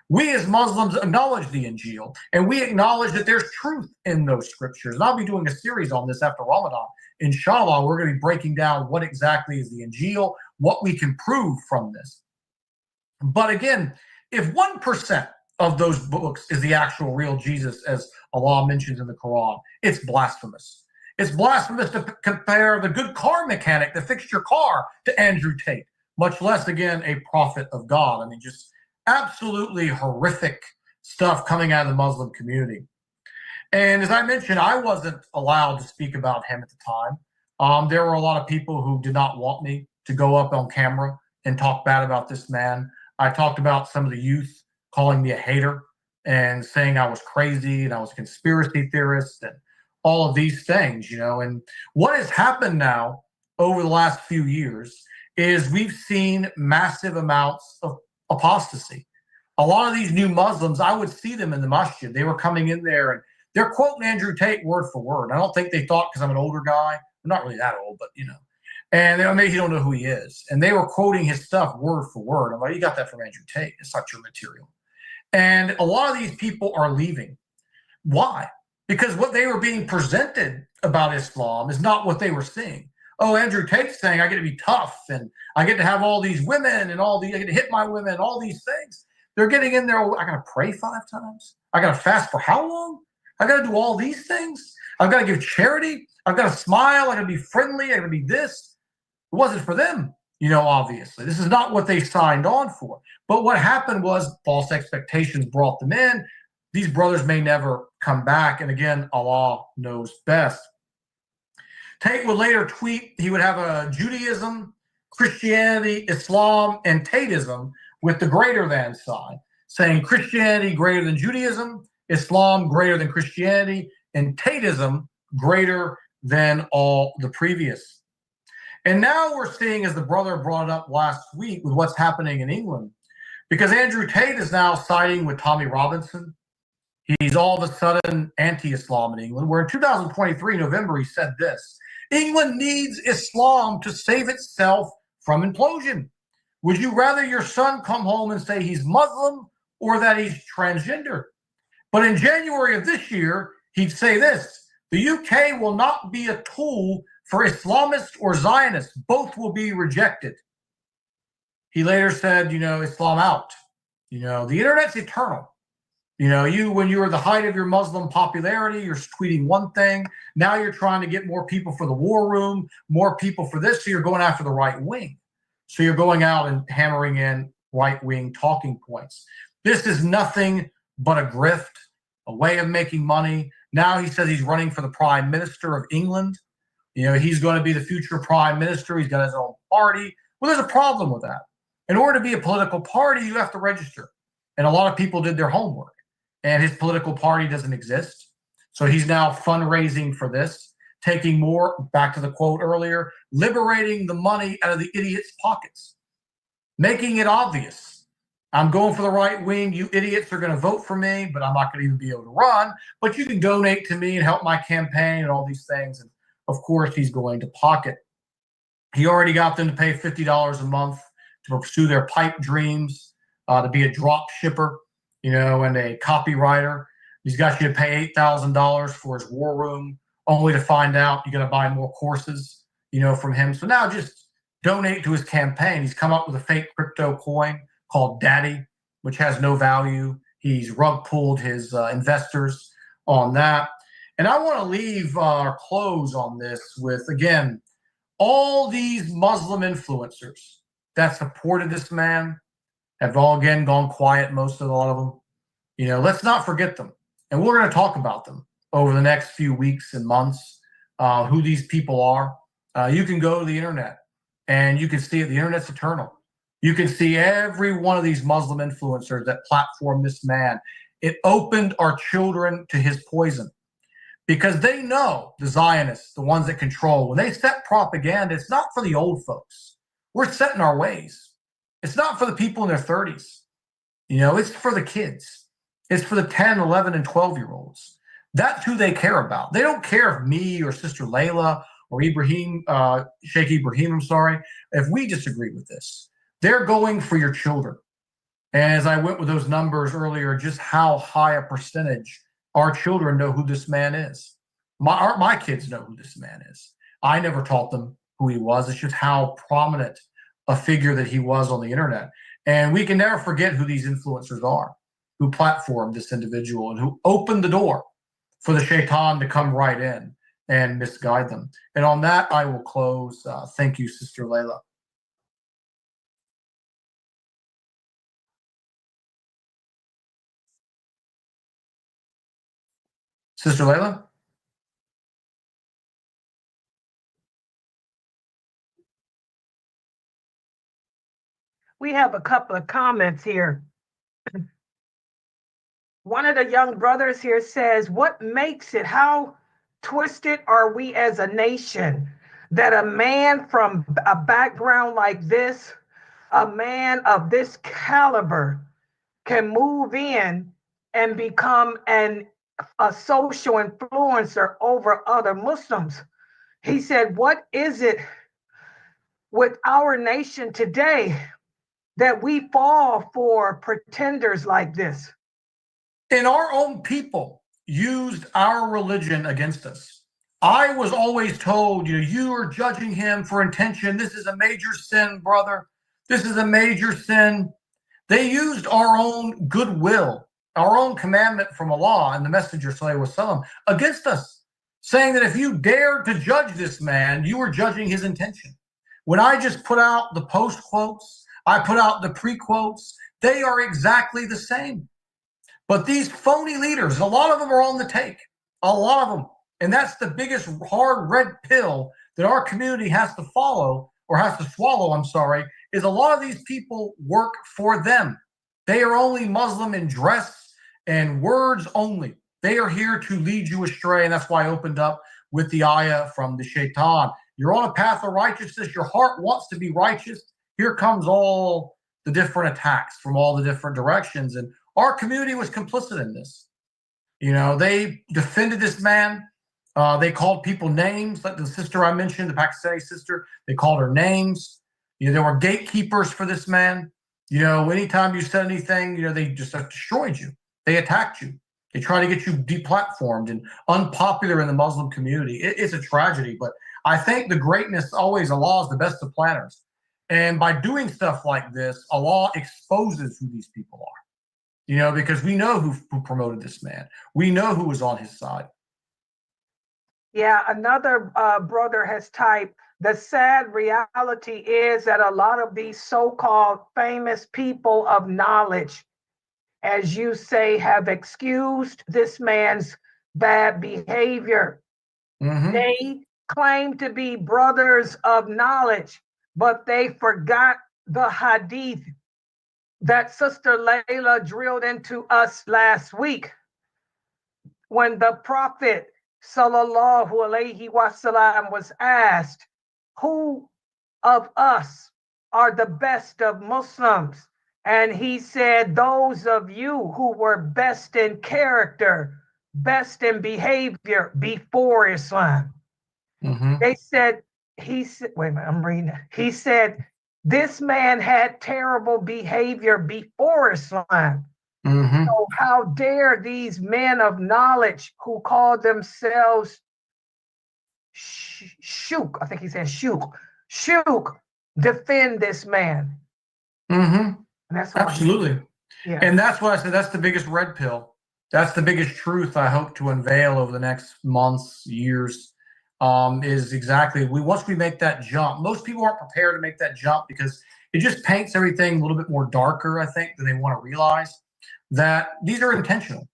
We as Muslims acknowledge the Injil, and we acknowledge that there's truth in those scriptures. And I'll be doing a series on this after Ramadan. Inshallah, we're going to be breaking down what exactly is the Injil, what we can prove from this. But again, if 1% of those books is the actual real Jesus, as Allah mentions in the Quran, it's blasphemous. It's blasphemous to compare the good car mechanic that fixed your car to Andrew Tate, much less, again, a prophet of God. I mean, just absolutely horrific stuff coming out of the Muslim community. And as I mentioned, I wasn't allowed to speak about him at the time. There were a lot of people who did not want me to go up on camera and talk bad about this man. I talked about some of the youth calling me a hater and saying I was crazy and I was a conspiracy theorist and all of these things, you know. And what has happened now over the last few years is we've seen massive amounts of apostasy. A lot of these new Muslims, I would see them in the masjid. They were coming in there and they're quoting Andrew Tate word for word. I don't think they thought, because I'm an older guy, I'm not really that old, but you know, and maybe you don't know who he is. And they were quoting his stuff word for word. I'm like, you got that from Andrew Tate. It's not your material. And a lot of these people are leaving. Why? Because what they were being presented about Islam is not what they were seeing. Oh, Andrew Tate's saying I get to be tough and I get to have all these women and I get to hit my women, all these things. They're getting in there. I got to pray 5 times. I got to fast for how long? I got to do all these things. I've got to give charity. I've got to smile. I got to be friendly. I got to be this. It wasn't for them, you know, obviously. This is not what they signed on for. But what happened was false expectations brought them in. These brothers may never come back. And again, Allah knows best. Tate would later tweet he would have a Judaism, Christianity, Islam, and Tateism with the greater than sign, saying Christianity greater than Judaism, Islam greater than Christianity, and Tateism greater than all the previous. And now we're seeing, as the brother brought it up last week, with what's happening in England, because Andrew Tate is now siding with Tommy Robinson. He's all of a sudden anti-Islam in England, where in 2023, November, he said this: England needs Islam to save itself from implosion. Would you rather your son come home and say he's Muslim or that he's transgender? But in January of this year, he'd say this: the UK will not be a tool for Islamists or Zionists. Both will be rejected. He later said, you know, Islam out. You know, the internet's eternal. You know, when you were the height of your Muslim popularity, you're tweeting one thing. Now you're trying to get more people for the war room, more people for this. So you're going after the right wing. So you're going out and hammering in right-wing talking points. This is nothing but a grift, a way of making money. Now he says he's running for the Prime Minister of England. You know, he's going to be the future Prime Minister. He's got his own party. Well, there's a problem with that. In order to be a political party, you have to register. And a lot of people did their homework. And his political party doesn't exist. So he's now fundraising for this, taking more, back to the quote earlier, liberating the money out of the idiots' pockets, making it obvious. I'm going for the right wing. You idiots are going to vote for me, but I'm not going to even be able to run. But you can donate to me and help my campaign and all these things. And of course, he's going to pocket. He already got them to pay $50 a month to pursue their pipe dreams, to be a drop shipper, you know, and a copywriter. He's got you to pay $8,000 for his war room, only to find out you got to buy more courses, you know, from him. So now just donate to his campaign. He's come up with a fake crypto coin called Daddy, which has no value. He's rug pulled his investors on that. And I want to leave our close on this with, again, all these Muslim influencers that supported this man have all, again, gone quiet, most of a lot of them. You know, let's not forget them. And we're going to talk about them over the next few weeks and months, who these people are. You can go to the internet and you can see it. The internet's eternal. You can see every one of these Muslim influencers that platform this man. It opened our children to his poison because they know, the Zionists, the ones that control, when they set propaganda, it's not for the old folks. We're set in our ways. It's not for the people in their 30s. You know, it's for the kids. It's for the 10, 11, and 12-year-olds. That's who they care about. They don't care if me or Sister Layla or Ibrahim, Sheikh Ibrahim, I'm sorry, if we disagree with this. They're going for your children. And as I went with those numbers earlier, just how high a percentage our children know who this man is. My kids know who this man is. I never taught them who he was. It's just how prominent a figure that he was on the internet. And we can never forget who these influencers are, who platformed this individual and who opened the door for the shaitan to come right in and misguide them. And on that, I will close. Thank you, Sister Layla. Sister Layla? We have a couple of comments here. One of the young brothers here says, what makes it, how twisted are we as a nation that a man from a background like this, a man of this caliber, can move in and become a social influencer over other Muslims? He said, what is it with our nation today that we fall for pretenders like this? And our own people used our religion against us. I was always told, you are judging him for intention. This is a major sin, brother. This is a major sin. They used our own goodwill, our own commandment from Allah and the Messenger sallallahu alaihi wasallam against us, saying that if you dared to judge this man, you were judging his intention. When I just put out the post quotes, I put out the pre quotes, they are exactly the same. But these phony leaders, a lot of them are on the take, a lot of them. And that's the biggest hard red pill that our community has to follow, or has to swallow, I'm sorry, is a lot of these people work for them. They are only Muslim in dress and words only. They are here to lead you astray. And that's why I opened up with the ayah from the shaitan. You're on a path of righteousness. Your heart wants to be righteous. Here comes all the different attacks from all the different directions. And our community was complicit in this. They defended this man. They called people names, like the sister I mentioned, the Pakistani sister. They called her names. There were gatekeepers for this man. Anytime you said anything, they just destroyed you. They attacked you. They try to get you deplatformed and unpopular in the Muslim community. It's a tragedy, but I think the greatness always, Allah is the best of planners. And by doing stuff like this, Allah exposes who these people are. Because we know who promoted this man. We know who was on his side. Yeah, another brother has typed, the sad reality is that a lot of these so-called famous people of knowledge, as you say, have excused this man's bad behavior. Mm-hmm. They claim to be brothers of knowledge, but they forgot the hadith that Sister Layla drilled into us last week, when the Prophet sallallahu alaihi wasallam was asked, who of us are the best of Muslims? And he said, those of you who were best in character, best in behavior before Islam. Mm-hmm. He said, wait a minute, I'm reading it. He said, this man had terrible behavior before Islam. Mm-hmm. So how dare these men of knowledge who call themselves Shuk, I think he said Shuk, defend this man. Mm-hmm. And that's absolutely. Yeah. And that's what I said, that's the biggest red pill. That's the biggest truth I hope to unveil over the next months, years. Is exactly, once we make that jump, most people aren't prepared to make that jump because it just paints everything a little bit more darker, I think, than they want to realize that these are intentional.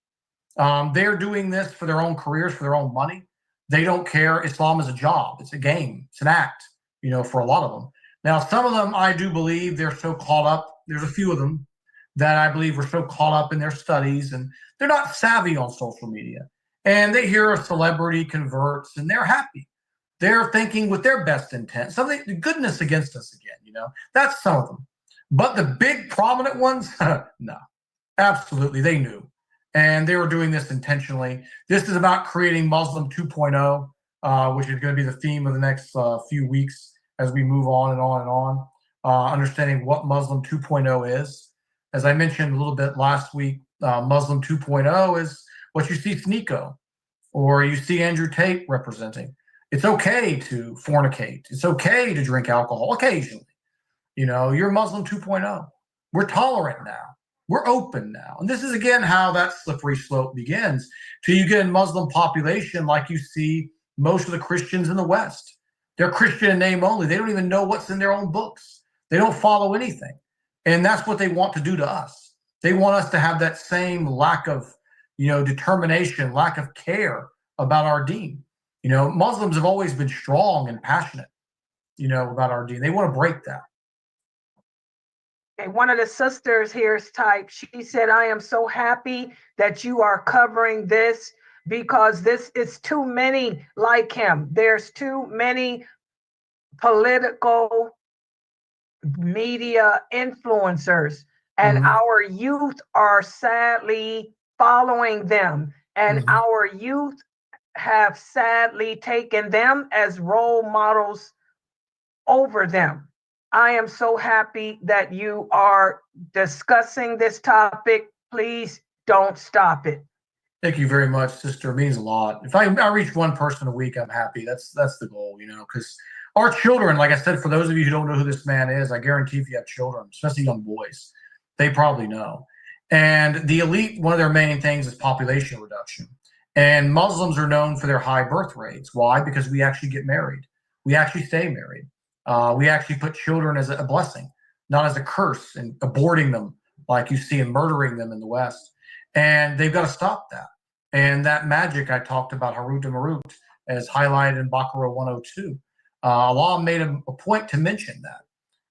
They're doing this for their own careers, for their own money. They don't care. Islam is a job. It's a game. It's an act, for a lot of them. Now, some of them, I do believe they're so caught up. There's a few of them that I believe were so caught up in their studies and they're not savvy on social media. And they hear a celebrity converts and they're happy. They're thinking with their best intent, something, goodness against us again, that's some of them. But the big prominent ones, no, absolutely, they knew. and they were doing this intentionally. This is about creating Muslim 2.0, which is going to be the theme of the next few weeks as we move on and on and on. Understanding what Muslim 2.0 is. As I mentioned a little bit last week, Muslim 2.0 is what you see Sneeko or you see Andrew Tate representing. It's okay to fornicate. It's okay to drink alcohol occasionally. You know, you're Muslim 2.0. We're tolerant now. We're open now. And this is, again, how that slippery slope begins. Till you get a Muslim population like you see most of the Christians in the West. They're Christian in name only. They don't even know what's in their own books. They don't follow anything. And that's what they want to do to us. They want us to have that same lack of, determination, lack of care about our deen. Muslims have always been strong and passionate, about our deen. They want to break that. Okay, one of the sisters here's typed, she said, I am so happy that you are covering this because this is too many like him. There's too many political media influencers, and our youth are sadly following them, and our youth have sadly taken them as role models over them. I am so happy that you are discussing this topic. Please don't stop it. Thank you very much, sister. It means a lot. If I reach one person a week, I'm happy. That's the goal, because our children, like I said, for those of you who don't know who this man is, I guarantee if you have children, especially young boys, they probably know. And the elite, one of their main things is population reduction. And Muslims are known for their high birth rates. Why? Because we actually get married. We actually stay married. We actually put children as a blessing, not as a curse, and aborting them like you see and murdering them in the West. And they've got to stop that. And that magic I talked about, Harut and Marut, as highlighted in Baqarah 102. Allah made a point to mention that,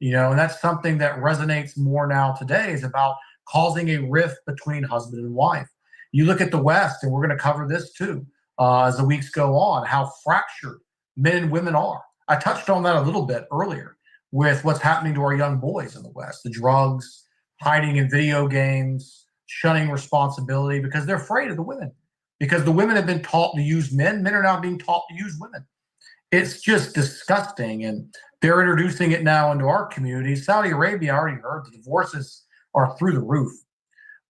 and that's something that resonates more now today, is about causing a rift between husband and wife. You look at the West, and we're going to cover this too as the weeks go on, how fractured men and women are. I touched on that a little bit earlier with what's happening to our young boys in the West, the drugs, hiding in video games, shunning responsibility because they're afraid of the women, because the women have been taught to use men. Men are now being taught to use women. It's just disgusting, and they're introducing it now into our community. Saudi Arabia, I already heard the divorces are through the roof.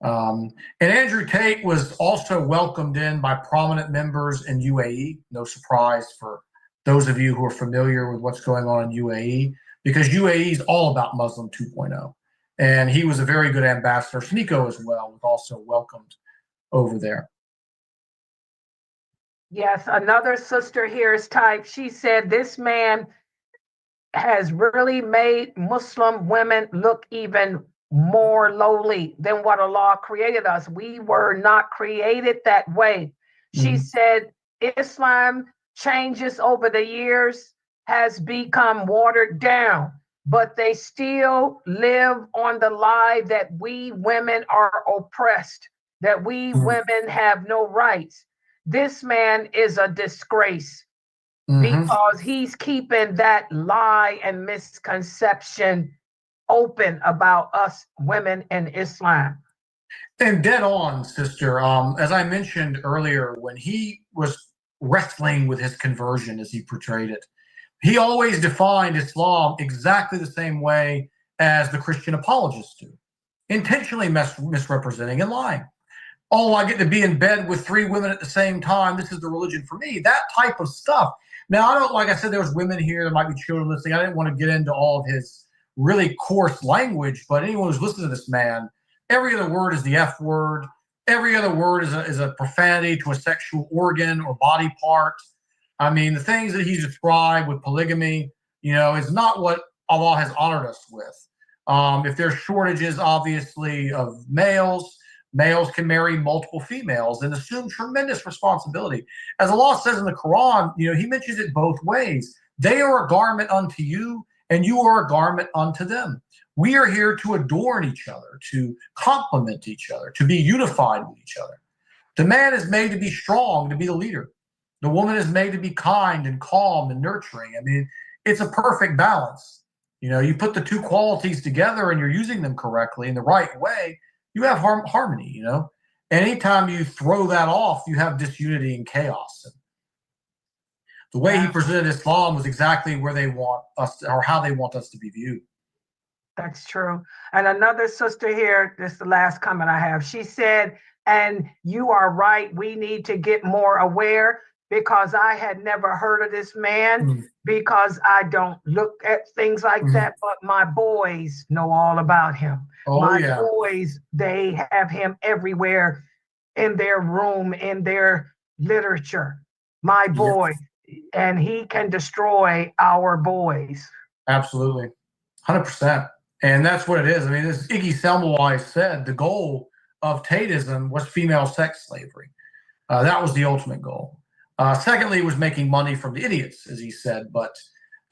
And Andrew Tate was also welcomed in by prominent members in UAE. No surprise for those of you who are familiar with what's going on in UAE, because UAE is all about Muslim 2.0. And he was a very good ambassador. Sneeko as well was also welcomed over there. Yes, another sister here is typed. She said, this man has really made Muslim women look even more lowly than what Allah created us. We were not created that way. She said, Islam changes over the years, has become watered down, but they still live on the lie that we women are oppressed, that we women have no rights. This man is a disgrace because he's keeping that lie and misconception open about us women in Islam. And dead on, sister. As I mentioned earlier, when he was wrestling with his conversion, as he portrayed it, he always defined Islam exactly the same way as the Christian apologists do, intentionally misrepresenting and lying. Oh, I get to be in bed with 3 women at the same time. This is the religion for me. That type of stuff. Now, I don't, like I said, there was women here. There might be children listening. I didn't want to get into all of his really coarse language, but anyone who's listening to this man, every other word is the F word. Every other word is a profanity to a sexual organ or body part. I mean, the things that he described with polygamy, is not what Allah has honored us with. If there's shortages, obviously, of males can marry multiple females and assume tremendous responsibility. As Allah says in the Quran, he mentions it both ways. They are a garment unto you, and you are a garment unto them. We are here to adorn each other, to complement each other, to be unified with each other. The man is made to be strong, to be the leader. The woman is made to be kind and calm and nurturing. I mean, it's a perfect balance. You put the two qualities together and you're using them correctly in the right way, you have harmony, Anytime you throw that off, you have disunity and chaos. And the way he presented Islam was exactly where they want us to, or how they want us to be viewed. That's true. And another sister here, this is the last comment I have. She said, and you are right, we need to get more aware, because I had never heard of this man, because I don't look at things like that, but my boys know all about him. My boys, they have him everywhere in their room, in their literature. My boy, and he can destroy our boys. Absolutely. 100%. And that's what it is. I mean, as Iggy Semmelweis said, the goal of Tateism was female sex slavery. That was the ultimate goal. Secondly, was making money from the idiots, as he said. But,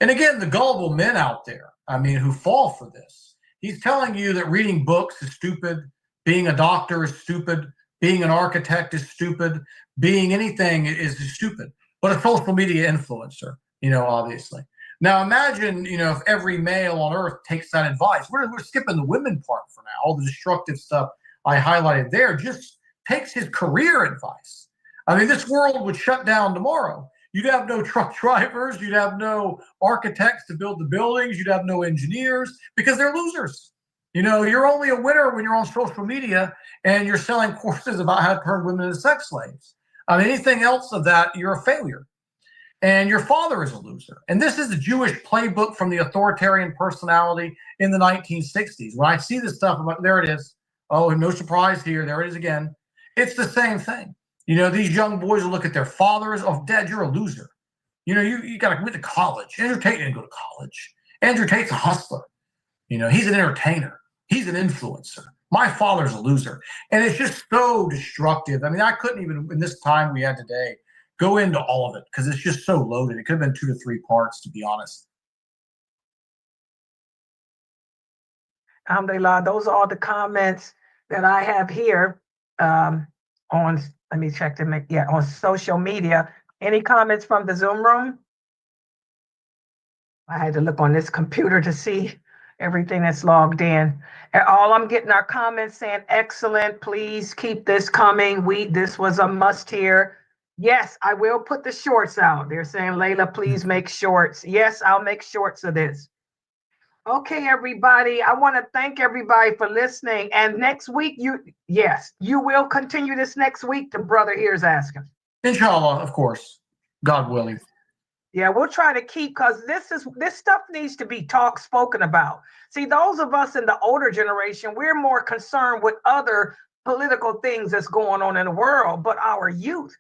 and again, the gullible men out there, I mean, who fall for this. He's telling you that reading books is stupid, being a doctor is stupid, being an architect is stupid, being anything is stupid. But a social media influencer, you know, obviously. Now imagine, you know, if every male on earth takes that advice. We're skipping the women part for now. All the destructive stuff I highlighted there, just takes his career advice. I mean, this world would shut down tomorrow. You'd have no truck drivers. You'd have no architects to build the buildings. You'd have no engineers, because they're losers. You know, you're only a winner when you're on social media and you're selling courses about how to turn women into sex slaves. I mean, anything else of that, you're a failure. And your father is a loser. And this is the Jewish playbook from the authoritarian personality in the 1960s. When I see this stuff, I'm like, there it is. Oh, no surprise here. There it is again. It's the same thing. You know, these young boys will look at their fathers. Oh, Dad, you're a loser. You know, you got to go to college. Andrew Tate didn't go to college. Andrew Tate's a hustler. You know, he's an entertainer. He's an influencer. My father's a loser. And it's just so destructive. I mean, I couldn't even, in this time we had today, go into all of it, because it's just so loaded. It could have been 2 to 3 parts, to be honest. Alhamdulillah, those are all the comments that I have here on, let me check to make, on social media. Any comments from the Zoom room? I had to look on this computer to see everything that's logged in. And all I'm getting are comments saying, excellent, please keep this coming. This was a must hear. Yes, I will put the shorts out. They're saying, Layla, please make shorts. Yes, I'll make shorts of this. Okay, everybody. I want to thank everybody for listening. And next week, you will continue this next week, the brother here is asking. Inshallah, of course. God willing. Yeah, we'll try to keep, because this stuff needs to be spoken about. See, those of us in the older generation, we're more concerned with other political things that's going on in the world, but our youth,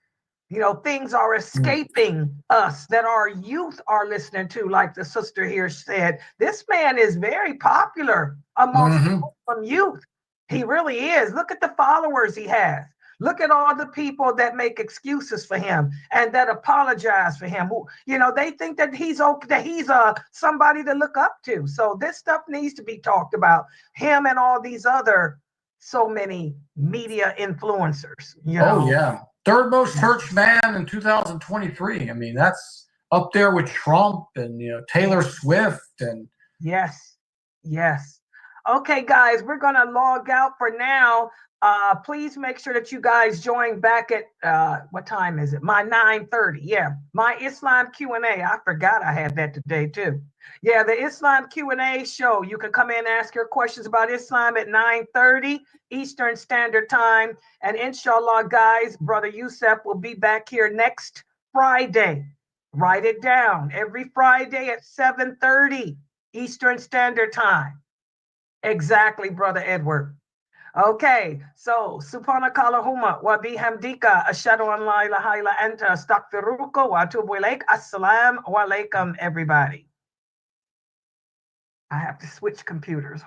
you know, things are escaping us that our youth are listening to. Like the sister here said, this man is very popular amongst some youth. He really is. Look at the followers he has. Look at all the people that make excuses for him and that apologize for him. Who, you know, they think that he's okay, that he's somebody to look up to. So this stuff needs to be talked about. Him and all these other so many media influencers. You know? Oh yeah. Third most searched man in 2023. I mean, that's up there with Trump and, you know, Taylor Swift and. Yes. Okay, guys, we're going to log out for now. Please make sure that you guys join back at, what time is it? My 9:30. Yeah, my Islam Q&A. I forgot I had that today too. Yeah, the Islam Q&A show. You can come in and ask your questions about Islam at 9:30 Eastern Standard Time. And inshallah, guys, Brother Yusuf will be back here next Friday. Write it down. Every Friday at 7:30 Eastern Standard Time. Exactly, Brother Edward. Okay, so subhanakallahumma wa bihamdika ashhadu an la ilaha illa anta astaghfiruka wa atubu ilaik. Assalamu alaikum, everybody. I have to switch computers.